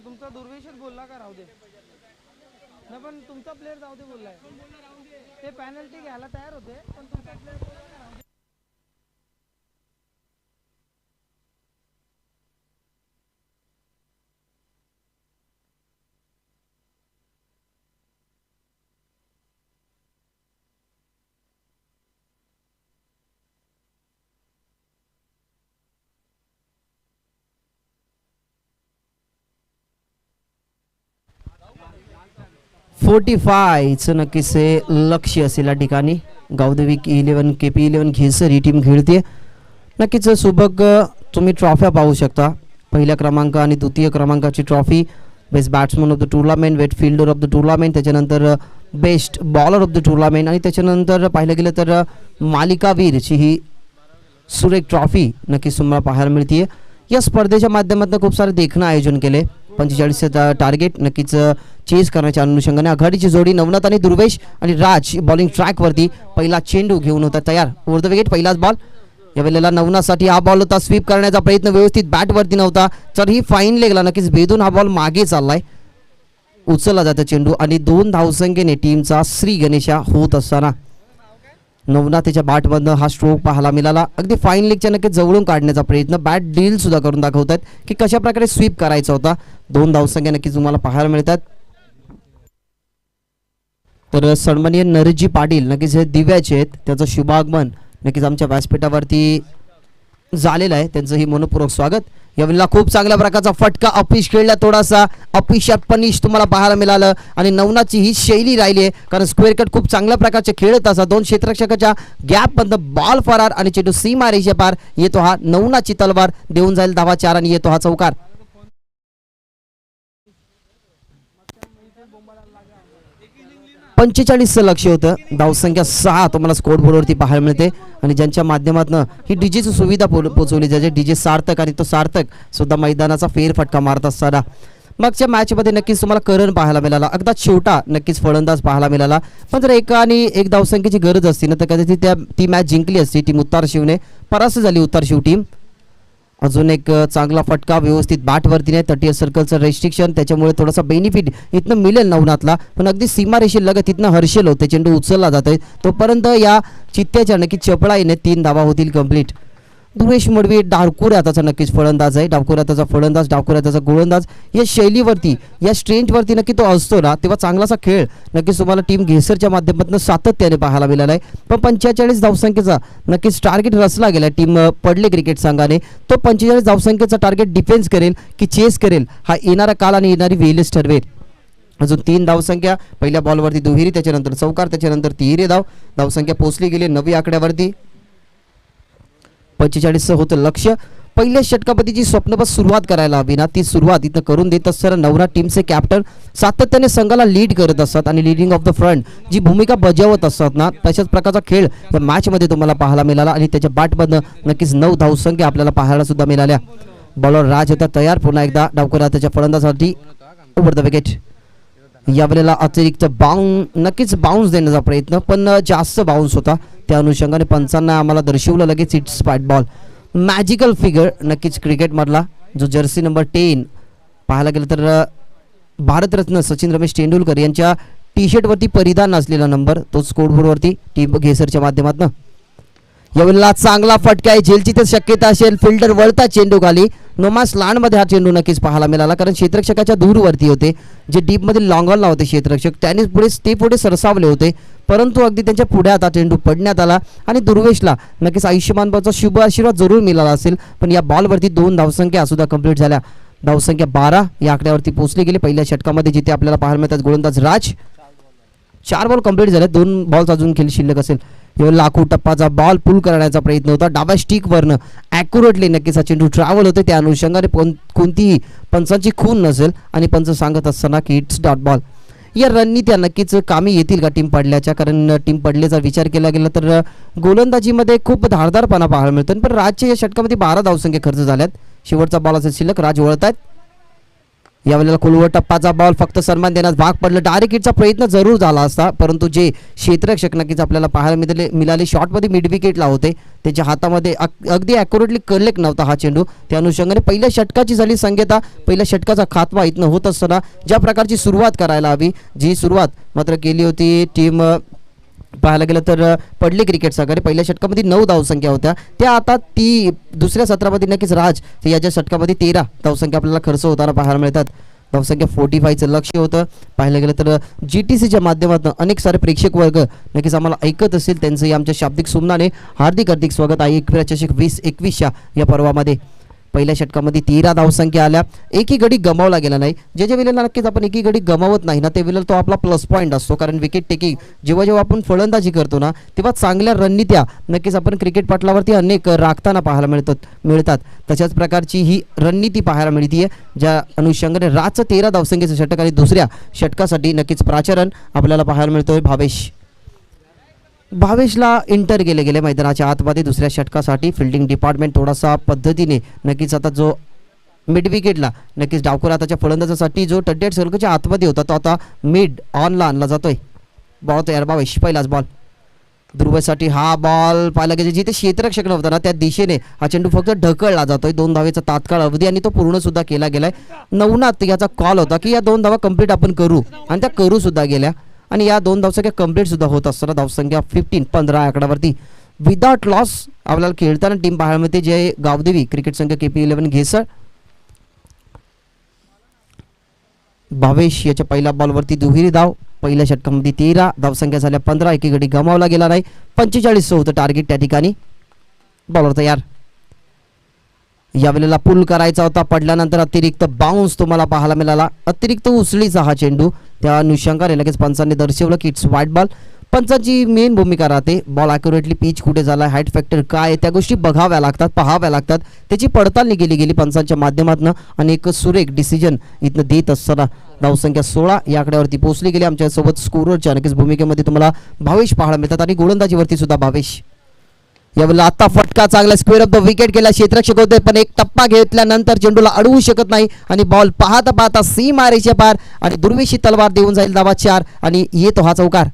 Speaker 3: तुमचा दुर्वेशच बोलला का राहू दे ना पण तुमचा प्लेअर जाऊ दे बोललाय ते पेनल्टी घ्यायला तयार होते पण तुमचा प्लेअर बोलला.
Speaker 2: 45चं नक्कीच हे लक्ष असेल या ठिकाणी. गावदेवी KP11 घेसर ही टीम खेळते. नक्कीच सुबक तुम्ही ट्रॉफ्या पाहू शकता. पहिल्या क्रमांक आणि द्वितीय क्रमांकाची trophy best batsman of the tournament, wet fielder of the tournament, त्याच्यानंतर best bowler of the tournament आणि त्याच्यानंतर पाहिलं गेलं तर मालिकावीरची ही सुरेख ट्रॉफी नक्कीच तुम्हाला पाहायला मिळते. या स्पर्धेच्या माध्यमातून खूप सारे देखणं आयोजन केले. 45चं टार्गेट नक्कीच चेस करण्याच्या अनुषंगाने आघाडीची जोडी नवनाथ आणि दुर्वेश आणि राज बॉलिंग ट्रॅकवरती पहिला चेंडू घेऊन होता तयार. ओव्हर द विकेट पहिलाच बॉल. यावेळेला नवनाथसाठी हा बॉल होता. स्वीप करण्याचा प्रयत्न व्यवस्थित बॅटवरती नव्हता तर ही फाईन लेगला नक्कीच भेदून हा बॉल मागे चाललाय. उचलला जातो चेंडू आणि 2 धावसंख्येने टीमचा श्री गणेशा होत असताना नवनाथच्या बॅटमधनं हा स्ट्रोक पाहायला मिळाला. अगदी फाईन लेगच्या नक्कीच जवळून काढण्याचा प्रयत्न बॅट डील सुद्धा करून दाखवतात की कशा प्रकारे स्वीप करायचा होता. 2 धावसंख्या नक्कीच तुम्हाला पाहायला मिळतात. तर सन्माननीय नरजी पाटील नक्कीच हे दिव्याचे आहेत. त्याचं शुभागमन नक्कीच आमच्या व्यासपीठावरती झालेलं आहे, त्यांचंही मनपूर्वक स्वागत. यावेळेला खूप चांगल्या प्रकारचा फटका अपिश खेळला, थोडासा अपिशात पनिश तुम्हाला पाहायला मिळालं आणि नवनाथची ही शैली राहिली आहे, कारण स्क्वेअर कट खूप चांगल्या प्रकारचे खेळत असतात. 2 क्षेत्ररक्षकाच्या गॅपमधनं बॉल फरार आणि चेंडू सीमा रेषे पार येतो. हा नवनाथची तलवार देऊन जाईल धावा 4 आणि येतो हा चौकार. 45 लक्ष होतं. धावसंख्या 6 तुम्हाला स्कोर बोर्डवरती पाहायला मिळते आणि ज्यांच्या माध्यमातून ही डीजेची सुविधा पोहोचवली जाते, डीजे सार्थक आणि तो सार्थक सुद्धा मैदानाचा फेरफटका मारत असताना मागच्या मॅचमध्ये नक्कीच तुम्हाला करण पाहायला मिळाला, अगदा छोटा नक्कीच फलंदाज पाहायला मिळाला. पण जर एका आणि एक धावसंख्येची गरज असती ना तर कदाचित ती मॅच जिंकली असती. टीम उत्तर शिवने परास्त झाली उत्तर शिव टीम. अजून एक चांगला फटका व्यवस्थित बॅटवरती नाही, तटीय सर्कलचं रेस्ट्रिक्शन त्याच्यामुळे थोडासा बेनिफिट इथनं मिळेल नवनाथला, पण अगदी सीमारेषे लगत इथनं हर्षल होते, चेंडू उचलला जातोय तोपर्यंत या चित्त्याच्या नक्कीच चपळाईने 3 धावा होतील कंप्लीट. ध्रुवेश मडवी डावखुऱ्या हाताचा नक्कीच फलंदाज आहे, डावखुऱ्या हाताचा फलंदाज, डावखुऱ्या हाताचा गोलंदाज. या शैलीवरती या स्ट्रेंथवरती नक्की तो असतो ना तेव्हा चांगलासा खेळ नक्कीच तुम्हाला टीम घेसरच्या माध्यमातून सातत्याने पाहायला मिळाला आहे. पण 45 धावसंख्येचा नक्कीच टार्गेट रचला गेला टीम पडले क्रिकेट संघाने. तो 45 धावसंख्येचा टार्गेट डिफेन्स करेल की चेस करेल हा येणारा काल आणि येणारी वेळच ठरवेल. अजून 3 धावसंख्या, पहिल्या बॉलवरती दुहेरी, त्याच्यानंतर चौकार, त्याच्यानंतर तिहेरी धावसंख्या पोहोचली गेली 9 आकड्यावरती. 45 होतं लक्ष. पहिल्या षटकापतीची स्वप्नबद्ध सुरुवात करायला हवी ना, ती सुरुवात इथं करून देत असताना नवनाथ टीमचे कॅप्टन सातत्याने संघाला लीड करत असतात आणि लीडिंग ऑफ द फ्रंट जी भूमिका बजावत असतात ना तशाच प्रकारचा खेळ या मॅचमध्ये तुम्हाला पाहायला मिळाला आणि त्याच्या बॅटमधनं नक्कीच 9 धावसंख्या आपल्याला पाहायला सुद्धा मिळाल्या. बॉलर राज होता तयार पुन्हा एकदा डावखुऱ्या त्याच्या फलंदाजासाठी ओव्हर द विकेट. यावेळेला अतिरिक्त नक्कीच बाउन्स देण्याचा प्रयत्न, पण जास्त बाउन्स होता, त्या अनुषंगाने पंचांना आम्हाला दर्शवलं लगेच इट्स स्पॅट बॉल. मॅजिकल फिगर नक्कीच क्रिकेटमधला जो जर्सी नंबर 10 पाहायला गेलं तर भारतरत्न सचिन रमेश तेंडुलकर यांच्या टी शर्टवरती परिधान असलेला नंबर तो स्कोरबोर्डवरती टीम घेसरच्या माध्यमातून. यावेळेला चांगला फटका आहे, झेलची तर शक्यता असेल, फिल्डर वळता चेंडू खाली. नोमास लांडमध्ये हा चेंडू नक्कीच पाहायला मिळाला, कारण क्षेत्ररक्षकाच्या दूरवरती होते, जे डीपमध्ये लॉंगॉनला होते क्षेत्ररक्षक त्यांनी पुढे सरसावले होते, परंतु अगदी त्यांच्या पुढे आता चेंडू पडण्यात आला आणि दुर्वेशला नक्कीच आयुष्यमानचा शुभ आशीर्वाद जरूर मिळाला असेल. पण या बॉलवरती 2 धावसंख्या सुद्धा कंप्लीट झाल्या. धावसंख्या 12 या आकड्यावरती पोहोचली गेली पहिल्या षटकामध्ये, जिथे आपल्याला पाहायला मिळतात गोलंदाज राज. 4 बॉल कंप्लीट झाले, 2 बॉल्स अजून खेळ शिल्लक असेल. लाखो टप्पाचा बॉल पुल करण्याचा प्रयत्न होता, डाव्या स्टिकवरनं ॲक्युरेटली नक्कीच हा चेंडू ट्रॅव्हल होते, त्या अनुषंगाने कोणतीही पंचांची खून नसेल आणि पंच सांगत असताना की इट्स डॉट बॉल. या रणनीत्या नक्कीच कामी येतील का टीम पडल्याच्या, कारण टीम पडल्याचा विचार केला गेला तर गोलंदाजीमध्ये खूप धारदारपणा पाहायला मिळतो. पण राजच्या या षटकामध्ये 12 धावसंख्या खर्च झाल्यात. शेवटचा बॉल असेल शिल्लक, राज वळतायत. यावेळेला कुलवर टप्पाचा बॉल फक्त सन्मान देण्यास भाग पडलं. डायरेक्ट हिटचा प्रयत्न जरूर झाला असता, परंतु जे क्षेत्ररक्षक नक्कीच आपल्याला पाहायला मिळाले शॉटमध्ये मिड विकेटला होते, त्याच्या हातामध्ये अगदी ॲक्युरेटली कलेक्ट नव्हता हा चेंडू. त्या अनुषंगाने पहिल्या षटकाची झाली संकेता, पहिल्या षटकाचा खात्मा इथनं होत असताना ज्या प्रकारची सुरुवात करायला हवी, जी सुरुवात मात्र केली होती टीम पाहायला गेलं तर पडले क्रिकेट संघाने. पहिल्या षटकामध्ये 9 धावसंख्या होत्या, त्या आता ती दुसऱ्या सत्रामध्ये नक्कीच राज याच्या षटकामध्ये 13 धावसंख्या आपल्याला खर्च होताना पाहायला मिळतात. धावसंख्या 45चं लक्ष होतं. पाहायला गेलं तर GTCच्या माध्यमातून अनेक सारे प्रेक्षक वर्ग नक्कीच आम्हाला ऐकत असेल, त्यांचंही आमच्या शाब्दिक सुमनाने हार्दिक स्वागत आहे 2021 या पर्वामध्ये. पहिल्या षटकामध्ये 13 धावसंख्या आल्या, एकही गडी गमावला गेला नाही. जे वेळेला नक्कीच आपण एकही गडी गमावत नाही ना ते वेळेला तो आपला प्लस पॉईंट असतो, कारण विकेट टेकिंग जेव्हा आपण फलंदाजी करतो ना तेव्हा चांगल्या रणनीत्या नक्कीच आपण क्रिकेट पटलावरती अनेक राखताना पाहायला मिळतात. तशाच प्रकारची ही रणनीती पाहायला मिळते, ज्या अनुषंगाने राजचं 13 धावसंख्येचं षटक आणि दुसऱ्या षटकासाठी नक्कीच प्राचारण आपल्याला पाहायला मिळतोय भावेशला इंटर गेले मैदानाच्या आतमध्ये दुसऱ्या षटकासाठी. फिल्डिंग डिपार्टमेंट थोडासा पद्धतीने नक्कीच आता जो मिड विकेटला नक्कीच डावखुऱ्या हाताच्या फलंदाजासाठी जो टड्डेट सर्कलच्या आतमध्ये होता तो आता मिड ऑनला आणला जातोय. बॉल तयार भावेश, पहिलाच बॉल ध्रुवसाठी. हा बॉल पाहायला गेला जिथे क्षेत्ररक्षक नव्हता ना त्या दिशेने हा चेंडू फक्त ढकलला जातोय. 2 धावेचा तात्काळ अवधी आणि तो पूर्ण सुद्धा केला गेलाय. नवनाथ याचा कॉल होता की या 2 धावा कंप्लीट आपण करू आणि त्या करू सुद्धा गेल्या आणि या 2 धावसंख्या कंप्लीट सुद्धा होत असताना धावसंख्या 15 आकड्यावरती विदाउट लॉस आपल्याला खेळताना टीम पाहायला मिळते, जे गावदेवी क्रिकेट संघ KP11 घेसर. भावेश याच्या पहिल्या बॉलवरती दुहेरी धाव. पहिल्या षटकामध्ये 13, धावसंख्या झाल्या 15, एकी गडी गमावला गेला नाही. 45 होतं टार्गेट त्या ठिकाणी. बॉलर तयार. यावेळेला पुल करायचा होता, पडल्यानंतर अतिरिक्त बाउन्स तुम्हाला पाहायला मिळाला. अतिरिक्त उसळीचा हा चेंडू, त्या अनुषंगाने लगेच पंचांनी दर्शवलं की इट्स वाईट बॉल. पंचांची मेन भूमिका राहते बॉल अॅक्युरेटली पिच कुठे झाला, हाईट फॅक्टर काय आहे, त्या गोष्टी बघाव्या लागतात, पाहाव्या लागतात. त्याची पडताळणी केली पंचांच्या माध्यमातून आणि एक सुरेख डिसिजन इथनं देत असताना धावसंख्या 16 या आकड्यावरती पोहोचली गेली. आमच्यासोबत स्कोररच्या नक्कीच भूमिकेमध्ये तुम्हाला भावेश पाहायला मिळतात आणि गोलंदाजीवरती सुद्धा भावेश. यावेळेला आता फटका चांगला स्क्वेअर ऑफ द विकेट केला क्षेत्ररक्षक होते, पण एक टप्पा घेतल्यानंतर चेंडूला अडवू शकत नाही आणि बॉल पाहता पाहता सीमारेषे पार आणि दुर्वेशी तलवार देऊन जाईल धावा 4 आणि येतो हा चौकार.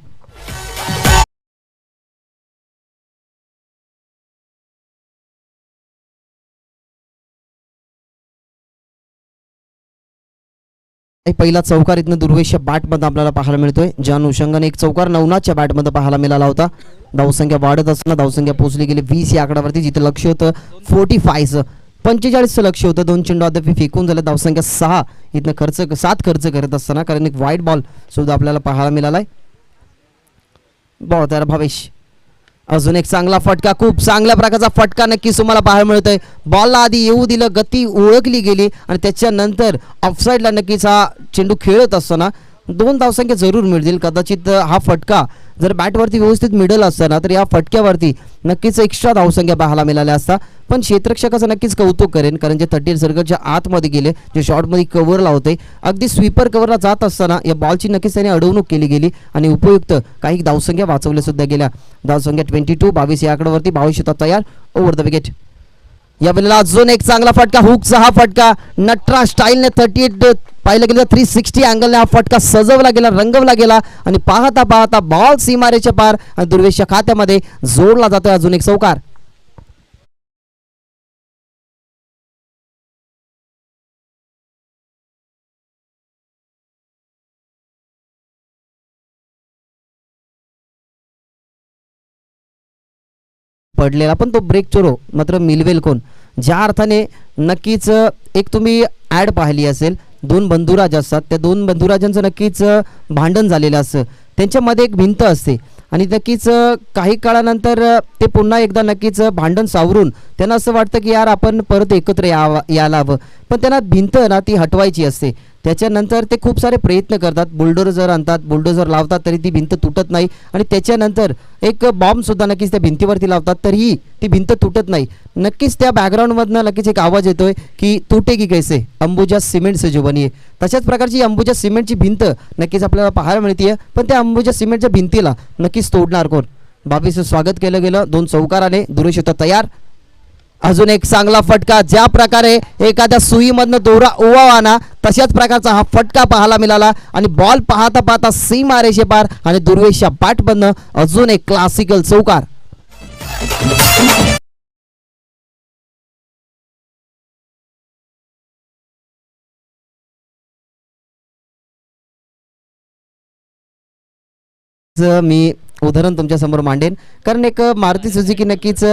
Speaker 2: पहिला चौकार इथनं दुर्वेशच्या बॅटमध्ये आपल्याला पाहायला मिळतोय. ज्या अनुषंगाने एक चौकार नवनाथच्या बॅटमध्ये पाहायला मिळाला होता. धावसंख्या वाढत असताना धावसंख्या पोहोचली गेली 20 या आकड्यावरती, जिथे लक्ष होतं 45चं. 45चं लक्ष होतं. 2 चेंडू अद्याप फेकून झाले. धावसंख्या 6 इथनं 7 खर्च करत असताना, कारण एक वाईट बॉल सुद्धा आपल्याला पाहायला मिळालाय. बॉल तयार भावेश. अजून एक चांगला फटका, खूप चांगल्या प्रकारचा फटका नक्कीच तुम्हाला पाहायला मिळतोय. बॉलला आधी येऊ दिलं, गती ओळखली गेली आणि त्याच्यानंतर ऑफसाईडला नक्कीच हा चेंडू खेळत असताना 2 धावसंख्या जरूर मिळतील. कदाचित हा फटका जर बॅटवरती व्यवस्थित मिडल असताना तर या फटक्यावरती नक्कीच एक्स्ट्रा धावसंख्या पाहायला मिळाल्या असता. पण क्षेत्ररक्षकाचं नक्कीच कौतुक करेन, कारण जे 30 सर्कलच्या आतमध्ये गेले, जे शॉटमध्ये कव्हरला होते, अगदी स्वीपर कव्हरला जात असताना या बॉलची नक्कीच त्याने अडवणूक केली गेली आणि उपयुक्त काही धावसंख्या वाचवल्या सुद्धा गेल्या. धावसंख्या 22, 22 या आकड्यावरती 22 होता तयार. Over the wicket. यावेळेला अजून एक चांगला फटका, हुकचा हा फटका नटराज स्टाईलने 38 पाहिलं गेलं 360 अँगलने हा फटका सजवला गेला, रंगवला गेला आणि पाहता पाहता बॉल सीमारेच्या पार आणि दुर्वेशच्या खात्यामध्ये जोडला जातोय अजून एक चौकार. पडलेला पण तो ब्रेक चोरो मात्र मिलवेल कोण, ज्या अर्थाने नक्कीच एक तुम्ही ॲड पाहिली असेल, 2 बंधुराज असतात, त्या 2 बंधुराजांचं नक्कीच भांडण झालेलं असतं, त्यांच्यामध्ये एक भिंत असते आणि नक्कीच काही काळानंतर ते पुन्हा एकदा नक्कीच भांडण सावरून त्यांना असं वाटतं की यार आपण परत एकत्र यायला हवं, पण त्यांना भिंत ना ती हटवायची असते. त्याच्यानंतर ते खूप सारे प्रयत्न करतात, बुलडोजर आणतात, बुलडोजर लावतात, तरी ती भिंत तुटत नाही आणि त्याच्यानंतर एक बॉम्बसुद्धा नक्कीच त्या भिंतीवरती लावतात, तरीही ती भिंत तुटत नाही. नक्कीच त्या बॅकग्राऊंडमधनं नक्कीच एक आवाज येतोय की तुटेगी कैसे, अंबुजा सिमेंट से जो बनी आहे. तशाच प्रकारची अंबुजा सिमेंटची भिंत नक्कीच आपल्याला पाहायला मिळते, पण त्या अंबुजा सिमेंटच्या भिंतीला नक्कीच तोडणार कोण. बाबीचं स्वागत केलं गेलं 2 चौकाराने. दुरुश होता तयार. अजून एक चांगला फटका, ज्या प्रकारे एखाद्या सुईमधनं दोरा ओवावाना तशाच प्रकारचा हा फटका पाहायला मिळाला आणि बॉल पाहता पाहता सीमारेषे पार आणि दुर्वेशच्या बॅटमधनं अजून एक क्लासिकल चौकार. मी उदाहरण तुमच्या समोर मांडेन, कारण एक मारुती सुझुकी नक्कीच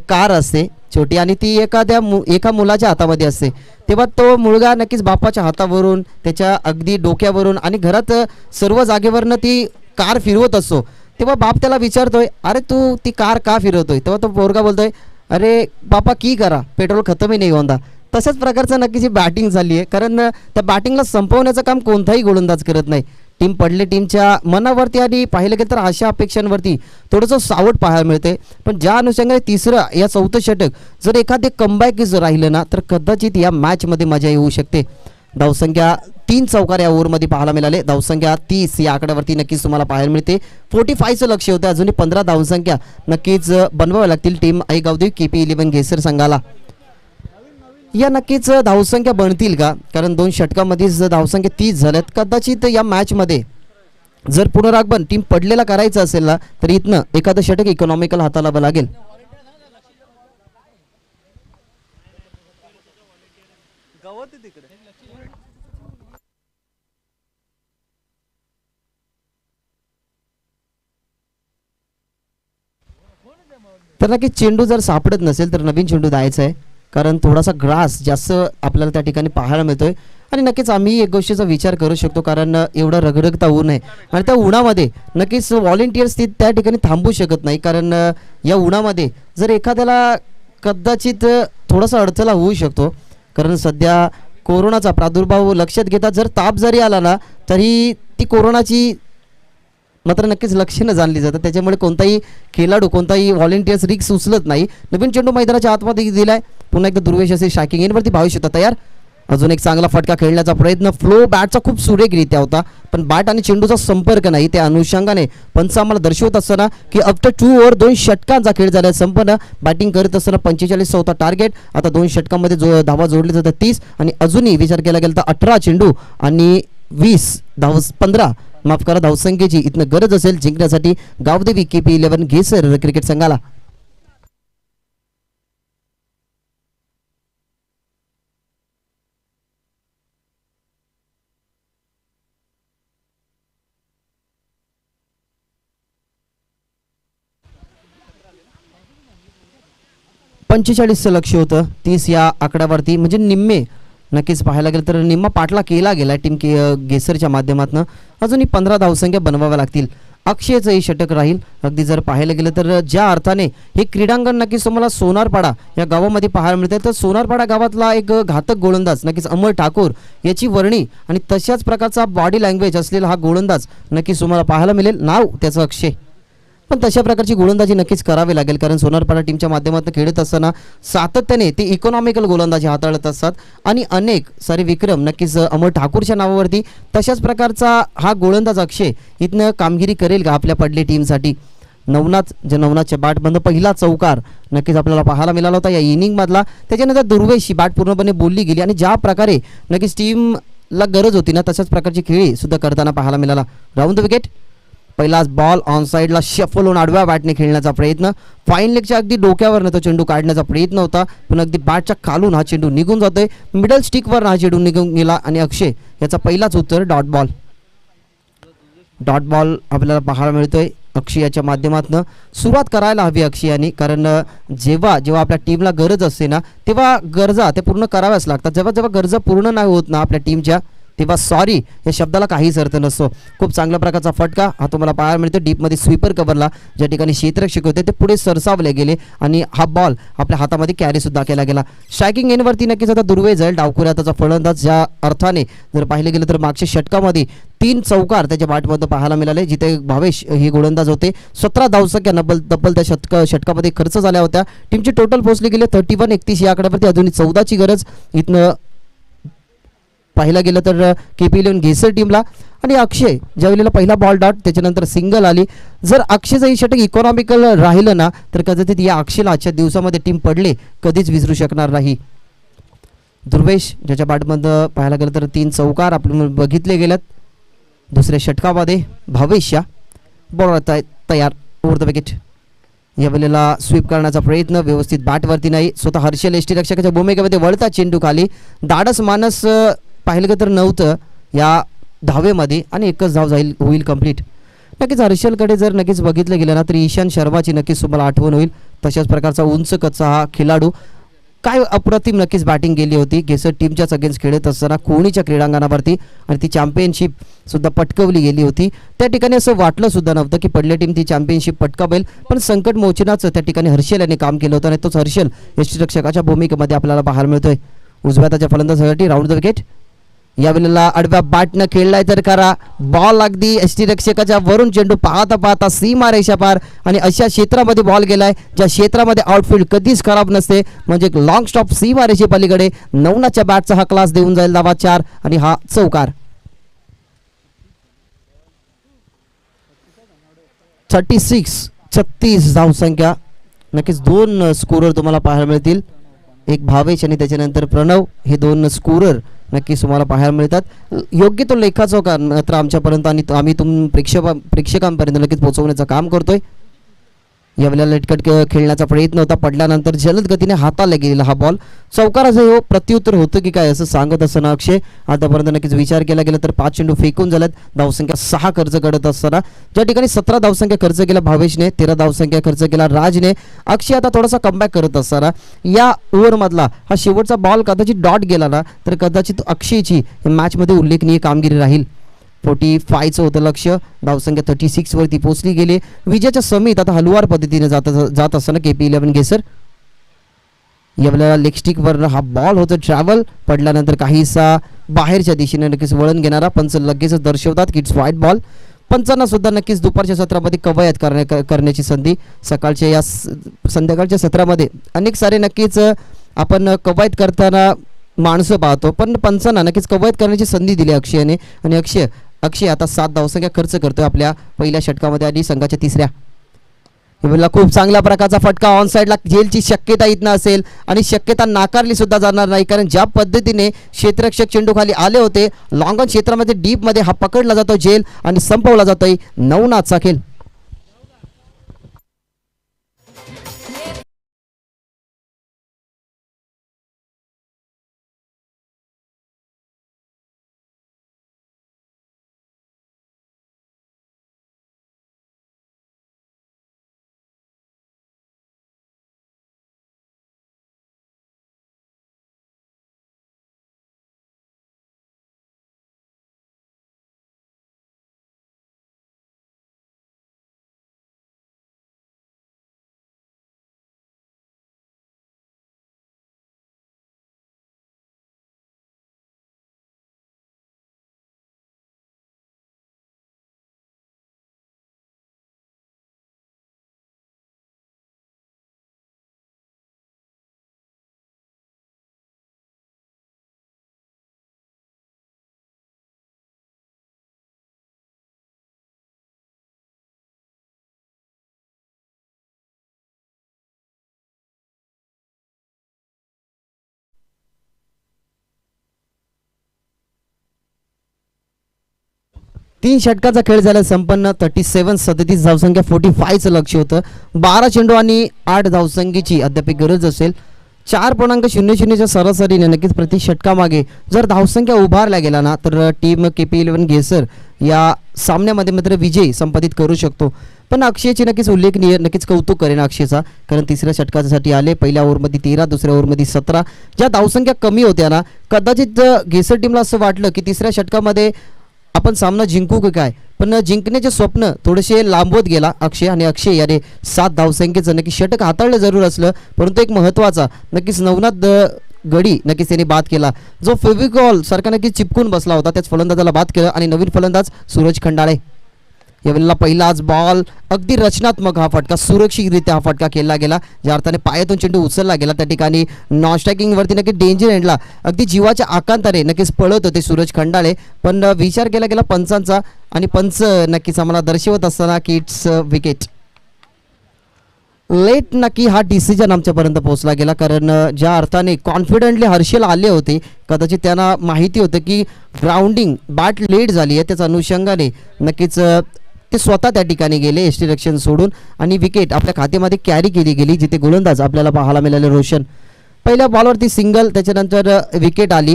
Speaker 2: कार असते छोटी आणि ती एका मुलाच्या हातामध्ये असते, तेव्हा तो मुलगा नक्कीच बापाच्या हातावरून, त्याच्या अगदी डोक्यावरून आणि घरात सर्व जागेवरनं ती कार फिरवत असतो. तेव्हा बाप त्याला विचारतोय, अरे तू ती कार का फिरवतोय? तेव्हा तो पोरगा बोलतोय, अरे पापा की करा, पेट्रोल खतम ही नाही होता. तशाच प्रकारचं नक्कीच बॅटिंग झाली आहे, कारण त्या बॅटिंगला संपवण्याचं काम कोणताही गोलंदाज करत नाही. टीम पडले, टीमच्या मनावरती आणि पाहिलं गेलं तर अशा अपेक्षांवरती थोडंसं सावट पाहायला मिळते. पण ज्या अनुषंगाने 3रं या 4थं षटक जर एखादे कमबॅक जर राहिलं ना तर कदाचित या मॅचमध्ये मजा येऊ शकते. धावसंख्या 3 चौकार या ओव्हरमध्ये पाहायला मिळाले. धावसंख्या 30 या आकड्यावरती नक्कीच तुम्हाला पाहायला मिळते. 45चं लक्ष होतं, अजूनही 15 धावसंख्या नक्कीच बनवाव्या लागतील टीम गावदेवी KP11 घेसर संघाला. या नक्कीच धावसंख्या बनतील का, कारण 2 षटकामध्ये धावसंख्या 30 झाल्यात. कदाचित या मॅचमध्ये जर पुनरागमन टीम पडलेला करायचं असेल ना तर इथनं एखादं षटक इकॉनॉमिकल हाताळावं लागेल. तर नक्की चेंडू जर सापडत नसेल तर नवीन चेंडू द्यायचा आहे, कारण थोडासा ग्रास जास्त आपल्याला त्या ठिकाणी पाहायला मिळतोय आणि नक्कीच आम्ही एक गोष्टीचा विचार करू शकतो, कारण एवढं रगरगता ऊन आहे आणि त्या उन्हामध्ये नक्कीच व्हॉलेंटियर्स त्या ठिकाणी थांबू शकत नाही, कारण या उन्हामध्ये जर एखाद्याला कदाचित थोडासा अडथळा होऊ शकतो, कारण सध्या कोरोनाचा प्रादुर्भाव लक्षात घेता जर ताप जरी आला ना तरी ती कोरोनाची मात्र नक्कीच लक्षणं जाणली जातात. त्याच्यामुळे कोणताही खेळाडू कोणताही व्हॉलेंटियर्स रिक्स उचलत नाही. नवीन चेंडू मैदानाच्या आतमध्ये दिलाय, पुन्हा एकदा दुर्वेश असे शाकिंग इनवरती भावेश होता तयार. अजून एक चांगला फटका खेळण्याचा प्रयत्न, फ्लो बॅटचा खूप सुरेखरित्या होता, पण बॅट आणि चेंडूचा संपर्क नाही. त्या अनुषंगाने पंच आम्हाला दर्शवत असताना की आफ्टर 2 ओव्हर 2 षटकांचा खेळ झाला संपन्न. बॅटिंग करत असताना 45 होता टार्गेट, आता 2 षटकांमध्ये धावा जोडले जातात 30, आणि अजूनही विचार केला गेला तर 18 चेंडू आणि 15 धावसंख्येची इथनं गरज असेल जिंकण्यासाठी गावदेवी KP11 घेसर क्रिकेट संघाला. चं लक्ष होतं 30 या आकड्यावरती, म्हणजे निम्मे नक्कीच पाहायला गेलं तर निम्मा पाठला केला गेला टीम गेसरच्या माध्यमातून. अजूनही 15 धावसंख्या बनवाव्या लागतील. अक्षयचं हे षटक राहील. अगदी जर पाहायला गेलं तर ज्या अर्थाने हे क्रीडांगण नक्कीच तुम्हाला सोनारपाडा या गावामध्ये पाहायला मिळते, तर सोनारपाडा गावातला एक घातक गोलंदाज नक्कीच अमर ठाकूर याची वर्णी आणि तशाच प्रकारचा बॉडी लँग्वेज असलेला हा गोलंदाज नक्कीच तुम्हाला पाहायला मिळेल. नाव त्याचं अक्षय, पण तशा प्रकारची गोलंदाजी नक्कीच करावी लागेल, कारण सोनारपाडा टीमच्या माध्यमातून खेळत असताना सातत्याने ते इकॉनॉमिकल गोलंदाजी हाताळत असतात आणि अनेक सारे विक्रम नक्कीच अमर ठाकूरच्या नावावरती. तशाच प्रकारचा हा गोलंदाज अक्षय इथनं कामगिरी करेल का आपल्या पडले टीमसाठी. नवनाथच्या बॅटमधनं पहिला चौकार नक्कीच आपल्याला पाहायला मिळाला होता या इनिंगमधला. त्याच्यानंतर दुर्वेशी बॅट पूर्णपणे बोलली गेली आणि ज्या प्रकारे नक्कीच टीमला गरज होती ना तशाच प्रकारची खेळी सुद्धा करताना पाहायला मिळाला. Round the wicket. पहिलाच बॉल ऑन साईडला शफल होऊन आडव्या बॅटने खेळण्याचा प्रयत्न, फाईन लेगच्या अगदी डोक्यावरनं तो चेंडू काढण्याचा प्रयत्न होता, पण अगदी बॅटच्या खालून हा चेंडू निघून जातोय. मिडल स्टिकवर हा चेंडू निघून गेला आणि अक्षय याचा पहिलाच उत्तर डॉट बॉल आपल्याला पाहायला मिळतोय. अक्षयाच्या माध्यमातून सुरुवात करायला हवी अक्षयाने, कारण जेव्हा आपल्या टीमला गरज असते ना तेव्हा गरजा ते पूर्ण कराव्याच लागतात. जेव्हा गरजा पूर्ण नाही होत ना आपल्या टीमच्या तेव्हा सॉरी या शब्दाला काहीच अर्थ नसतो. खूप चांगल्या प्रकारचा फटका हा तुम्हाला पाहायला मिळतो डीपमध्ये स्वीपर कव्हरला, ज्या ठिकाणी क्षेत्ररक्षक होते ते पुढे सरसावले गेले आणि हा बॉल आपल्या हातामध्ये कॅरी सुद्धा केला गेला. स्ट्रायकिंग एंडवरती नक्कीच आता दुर्वे जाईल डावखुऱ्या त्याचा फलंदाज. ज्या अर्थाने जर पाहिलं गेलं तर मागच्या षटकामध्ये 3 चौकार त्याच्या बॅटमध्ये पाहायला मिळाले, जिथे भावेश हे गोलंदाज होते. 17 धावसंख्या तब्बल त्या षटकामध्ये खर्च झाल्या होत्या. टीमची टोटल पोहोचली गेले 31-31 या आकड्यावरती. अजूनही 14ची गरज इथनं पाहिला गेलं तर KP11 घेसर टीमला. आणि अक्षय ज्यावेळेला पहिला बॉल डॉट त्याच्यानंतर सिंगल आली. जर अक्षयचं ही षटक इकॉनॉमिकल राहिलं ना तर कदाचित या अक्षयला आजच्या दिवसामध्ये टीम पडले कधीच विसरू शकणार नाही. दुर्वेश ज्याच्या बॅटमध्ये पाहायला गेलं तर 3 चौकार आपण बघितले गेलेत. दुसऱ्या षटकामध्ये भावेश बॉलर तयार. Over the wicket. या वेळेला स्वीप करण्याचा प्रयत्न, व्यवस्थित बॅटवरती नाही. स्वतः हर्षल यष्टीरक्षकाच्या भूमिकेमध्ये वळता चेंडू खाली. धाडस मानस पाहिलं गेलं तर नव्हतं या धावेमध्ये आणि एकच धाव होईल कंप्लीट. नक्कीच हर्षलकडे जर नक्कीच बघितलं गेलं ना तर ईशान शर्माची नक्कीच तुम्हाला आठवण होईल. तशाच प्रकारचा उंच कच्चा हा खेळाडू. काय अप्रतिम नक्कीच बॅटिंग केली होती घेसर टीमच्याच अगेन्स्ट खेळत असताना कोणीच्या क्रीडांगणावरती, आणि ती चॅम्पियनशिप सुद्धा पटकवली गेली होती. त्या ठिकाणी असं वाटलं सुद्धा नव्हतं की पडल्या टीम ती चॅम्पियनशिप पटकावेल, पण संकट मोचनाचं त्या ठिकाणी हर्षल यांनी काम केलं होतं आणि तोच हर्षल यष्टीरक्षकाच्या भूमिकेमध्ये आपल्याला पाहायला मिळतोय. उजव्या त्याच्या फलंदाजासाठी राऊंड द विकेट. यावेळेला आडव्या बॅटनं खेळलाय तर करा बॉल अगदी यष्टीरक्षकाच्या वरून चेंडू पाहता सीमा रेषा पार, आणि अशा क्षेत्रामध्ये बॉल गेलाय ज्या क्षेत्रामध्ये आउटफील्ड कधीच खराब नसते, म्हणजे एक लॉंग स्टॉप सीमा रेषे पलीकडे. नवनाथच्या बॅटचा हा क्लास देऊन जाईल धावा 4 आणि हा चौकार. 36 धावसंख्या. नक्कीच 2 स्कोरर तुम्हाला पाहायला मिळतील, एक भावेश आणि त्याच्यानंतर प्रणव. हे 2 स्कोरर नक्कीच तुम्हाला पाहायला मिळतात. योग्य तो लेखाचा मात्र आमच्यापर्यंत आणि आम्ही प्रेक्षकांपर्यंत नक्कीच पोहोचवण्याचं काम करतोय. यावेळेला लटकट खेळण्याचा प्रयत्न होता, पडल्यानंतर जलद गतीने हाताला गेलेला हा बॉल चौकाराचं हो प्रत्युत्तर होतं की काय असं सांगत असताना अक्षय आतापर्यंत नक्कीच विचार केला गेला तर 5 चेंडू फेकून झाल्यात, धावसंख्या 6 खर्च करत असताना ज्या ठिकाणी 17 धावसंख्या खर्च केला भावेशने, 13 धावसंख्या खर्च केला राजने. अक्षय आता थोडासा कमबॅक करत असताना या ओव्हरमधला हा शेवटचा बॉल कदाचित डॉट गेला ना तर कदाचित अक्षयची मॅचमध्ये उल्लेखनीय कामगिरी राहील. 45चं होतं लक्ष, धावसंख्या 36 वरती पोहोचली गेली. विजयाच्या समीत आता हलवार पद्धतीने जात असताना KP11 घेसर यावेळेला लेग स्टिकवर हा बॉल होतो ट्रॅव्हल, पडल्यानंतर काहीसा बाहेरच्या दिशेने नक्कीच वळण घेणारा पंच लगेचच दर्शवतात की इट्स व्हाईट बॉल. पंचांना सुद्धा नक्कीच दुपारच्या सत्रामध्ये कवायत करण्याची संधी, सकाळच्या या संध्याकाळच्या सत्रामध्ये अनेक सारे नक्कीच आपण कवायत करताना माणसं पाहतो, पण पंचांना नक्कीच कवायत करण्याची संधी दिली अक्षयने. आणि अक्षय आता 7 धावसंख्या खर्च करतोय आपल्या पहिल्या षटकामध्ये आणि संघाच्या तिसऱ्या. यावेळेला खूप चांगल्या प्रकारचा फटका ऑन साईडला झेलची शक्यता इथनं असेल आणि शक्यता नाकारली सुद्धा जाणार नाही, कारण ज्या पद्धतीने क्षेत्ररक्षक चेंडू खाली आले होते लॉंग ऑन क्षेत्रामध्ये डीपमध्ये हा पकडला जातो झेल आणि संपवला जातोय नवनाथचा खेळ. तीन षटकाचा खेळ झाला संपन्न. 37 धावसंख्या 45चं लक्ष होतं. 12 चेंडू आणि 8 धावसंख्येची अद्याप गरज असेल. 4.00च्या सरासरीने नक्कीच प्रति षटकामागे जर धावसंख्या उभारल्या गेला ना तर टीम KP11 घेसर या सामन्यामध्ये मात्र विजय संपादित करू शकतो. पण अक्षयची नक्कीच उल्लेखनीय नक्कीच कौतुक करेन अक्षयचा, कारण तिसऱ्या षटकासाठी आले. पहिल्या ओव्हरमध्ये 13, दुसऱ्या ओव्हरमध्ये 17. ज्या धावसंख्या कमी होत्या ना कदाचित घेसर टीमला असं वाटलं की तिसऱ्या षटकामध्ये आपण सामना जिंकू की काय, पण जिंकण्याचे स्वप्न थोडेसे लांबवत गेला अक्षय. आणि अक्षय याने 7 धावसंख्येचं नक्की षटक हाताळलं जरूर असलं, परंतु एक महत्त्वाचा नक्कीच नवनाथ गडी नक्कीच त्यांनी बाद केला, जो फेविकॉल सारखा नक्कीच चिपकून बसला होता त्याच फलंदाजाला बाद केलं. आणि नवीन फलंदाज सूरज खंडाळे. यावेळेला पहिलाच बॉल अगदी रचनात्मक हा फटका, सुरक्षितरित्या हा फटका केला गेला, ज्या अर्थाने पायातून चेंडू उचलला गेला. त्या ठिकाणी नॉन स्ट्रायकिंगवरती नक्की डेंजर एंडला अगदी जीवाच्या आकांताने नक्कीच पळत होते सूरज खंडाळे, पण विचार केला गेला पंचांचा आणि पंच नक्कीच आम्हाला दर्शवत असताना की इट्स विकेट. लेट नक्की हा डिसिजन आमच्यापर्यंत पोहोचला गेला, कारण ज्या अर्थाने कॉन्फिडंटली हर्षल आले होते कदाचित त्यांना माहिती होतं की ग्राउंडिंग बॅट लेट झाली आहे, त्याच्या अनुषंगाने नक्कीच ते स्वतः त्या ठिकाणी गेले यष्टीरक्षण सोडून आणि विकेट आपल्या खात्यामध्ये कॅरी केली गेली. जिथे गोलंदाज आपल्याला पाहायला मिळाले रोशन. पहिल्या बॉलवरती सिंगल, त्याच्यानंतर विकेट आली,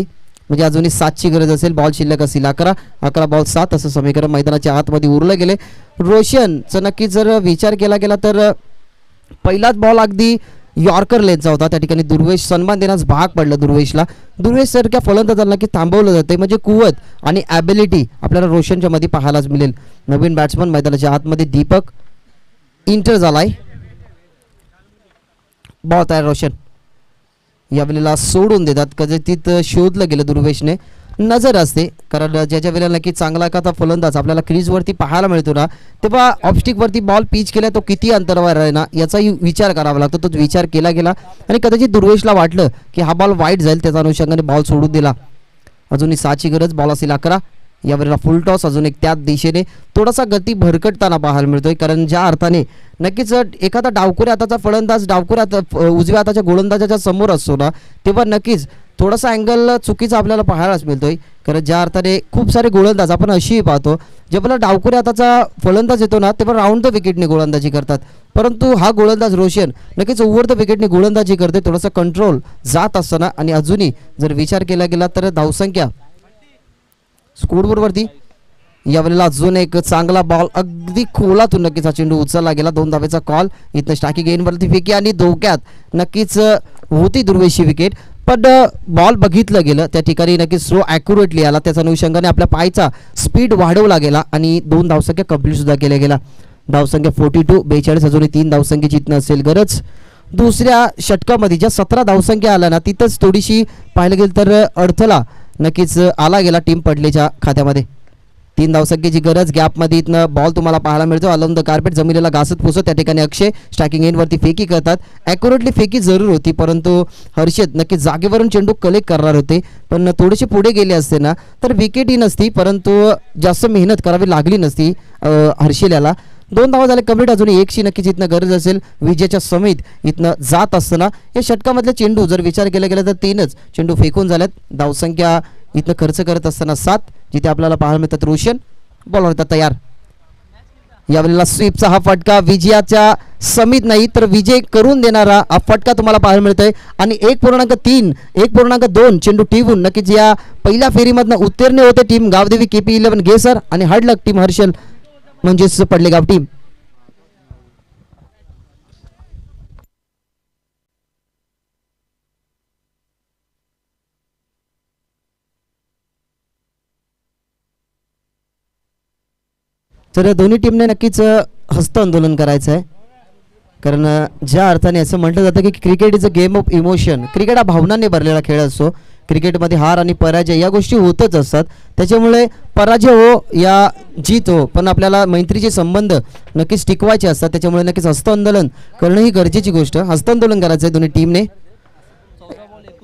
Speaker 2: म्हणजे अजूनही 7ची गरज असेल. बॉल शिल्लक असेल 11 बॉल 7 असं समीकरण मैदानाच्या आतमध्ये उरलं गेले. रोशनचं नक्की जर विचार केला गेला तर पहिलाच बॉल अगदी यॉर्कर लेनचा होता, त्या ठिकाणी दुर्वेश सन्मान देण्यास भाग पडलं. दुर्वेश सारख्या फलंदाजांना की थांबवलं जाते, म्हणजे कुवत आणि ॲबिलिटी आपल्याला रोशनच्या मध्ये पाहायलाच मिळेल. नवीन बॅट्समन मैदानाच्या आतमध्ये दीपक इंटर झालाय. बॉल तयार रोशन यावेळेला सोडून देतात, कदाचित शोधलं गेलं दुर्वेशने. नजर असते, कारण ज्याच्या वेळेला नक्की चांगला एखादा फलंदाज आपल्याला क्रीजवरती पाहायला मिळतो ना तेव्हा ऑफस्टिकवरती बॉल पिच केला तो किती अंतरावर आहे ना याचाही विचार करावा लागतो. तो विचार केला गेला आणि कदाचित दुर्वेशला वाटलं की हा बॉल वाईट जाईल, त्याच्या अनुषंगाने बॉल सोडून दिला. अजूनही 6ची गरज, बॉल असेल 11. यावेळेला फुल टॉस अजून एक त्याच दिशेने थोडासा गती भरकटताना पाहायला मिळतोय, कारण ज्या अर्थाने नक्कीच एखादा डावखुऱ्या हाताचा फलंदाज डावखुऱ्या उजव्या हाताच्या गोलंदाजाच्या समोर असतो ना तेव्हा नक्कीच थोडासा अँगल चुकीचा आपल्याला पाहायलाच मिळतोय. कारण ज्या अर्थाने खूप सारे गोलंदाज आपण अशीही पाहतो जे आपला डावखुरी हाताचा फलंदाज येतो ना ते पण राऊंड द विकेटने गोलंदाजी करतात, परंतु हा गोलंदाज रोशन नक्कीच ओव्हर द विकेटने गोलंदाजी करते. थोडासा कंट्रोल जात असताना आणि अजूनही जर विचार केला गेला तर धावसंख्या स्कोरबोर्डवरती यावेळेला अजून एक चांगला बॉल अगदी खोलातून नक्कीच हा चेंडू उचलला गेला. 2 धावेचा कॉल. इथं स्टॅकिंग गेनवरती फेकी आणि धोक्यात नक्कीच होती दुर्वेशी विकेट, पण बॉल बघितलं गेलं त्या ठिकाणी नक्कीच स्लो ॲक्युरेटली आला. त्याच्या अनुषंगाने आपल्या पायचा स्पीड वाढवला गेला आणि 2 धावसंख्या कंप्लीट सुद्धा केल्या गेला. धावसंख्या 42, 42 अजूनही 3 धावसंख्येची इथनं असेल गरज. दुसऱ्या षटकामध्ये ज्या 17 धावसंख्या आल्या ना तिथंच थोडीशी पाहायला गेलं तर अडथळा नक्कीच आला गेला टीम पडलेच्या खात्यामध्ये. 3 धावसंख्येची गरज. गॅपमध्ये इथनं बॉल तुम्हाला पाहायला मिळतो. अलॉंग द कार्पेट जमिनीला घासत पुसत त्या ठिकाणी अक्षय स्ट्रायकिंग एंडवरती फेकी करतात. ॲक्युरेटली फेकी जरूर होती, परंतु हर्षद नक्कीच जागेवरून चेंडू कलेक्ट करणार होते, पण थोडेसे पुढे गेले असते ना तर विकेटही नसती, परंतु जास्त मेहनत करावी लागली नसती हर्षल याला. 2 धावा झाले कंप्लीट. अजून एकशी नक्कीच इथनं गरज असेल विजेच्या समेत इथनं जात असताना. या षटकामधले चेंडू जर विचार केला गेला तर 3च चेंडू फेकून झाल्यात. धावसंख्या इथनं खर्च करत असताना 7, जिथे आपल्याला पाहायला मिळतात रोशन बॉलर होता तयार. यावेळेला स्वीपचा हा फटका विजयाच्या समीत नाही तर विजय करून देणारा हा फटका तुम्हाला पाहायला मिळतोय. आणि 1.3 1.2 चेंडू टिपून नक्कीच या पहिल्या फेरीमधनं उत्तीर्ण होते टीम गावदेवी KP11 गेसर आणि हार्ड लक टीम हर्षल म्हणजेच पडलेगाव टीम. तर दोन्ही टीमने नक्कीच हस्त आंदोलन करायचं आहे, कारण ज्या अर्थाने असं म्हटलं जातं की cricket is a game of emotion. Cricket हा भावनांनी भरलेला खेळ असतो. क्रिकेटमध्ये हार आणि पराजय या गोष्टी होतच असतात, त्याच्यामुळे पराजय हो या जीत हो पण आपल्याला मैत्रीचे संबंध नक्कीच टिकवायचे असतात. त्याच्यामुळे नक्कीच हस्तांदोलन करणं ही गरजेची गोष्ट. हस्तांदोलन करायचं आहे दोन्ही टीमने.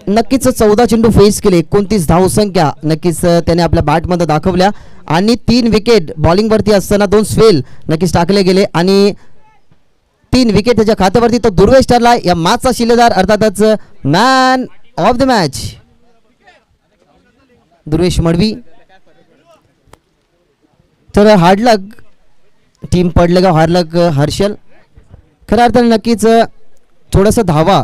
Speaker 2: नक्कीच 14 चेंडू फेस केले, 29 धावसंख्या नक्कीच त्याने आपल्या बॅटमध्ये दाखवल्या आणि 3 विकेट बॉलिंगवरती असताना 2 स्वेल नक्कीच टाकले गेले आणि 3 विकेट त्याच्या खात्यावरती. तो दुर्वेश ठरला या मॅचचा शिलेदार, अर्थातच man of the match Durvesh Madavi. तर हार्डलक टीम पडलेगाव हार्डलक हर्षल. खऱ्या अर्थाने नक्कीच थोडंसं धावा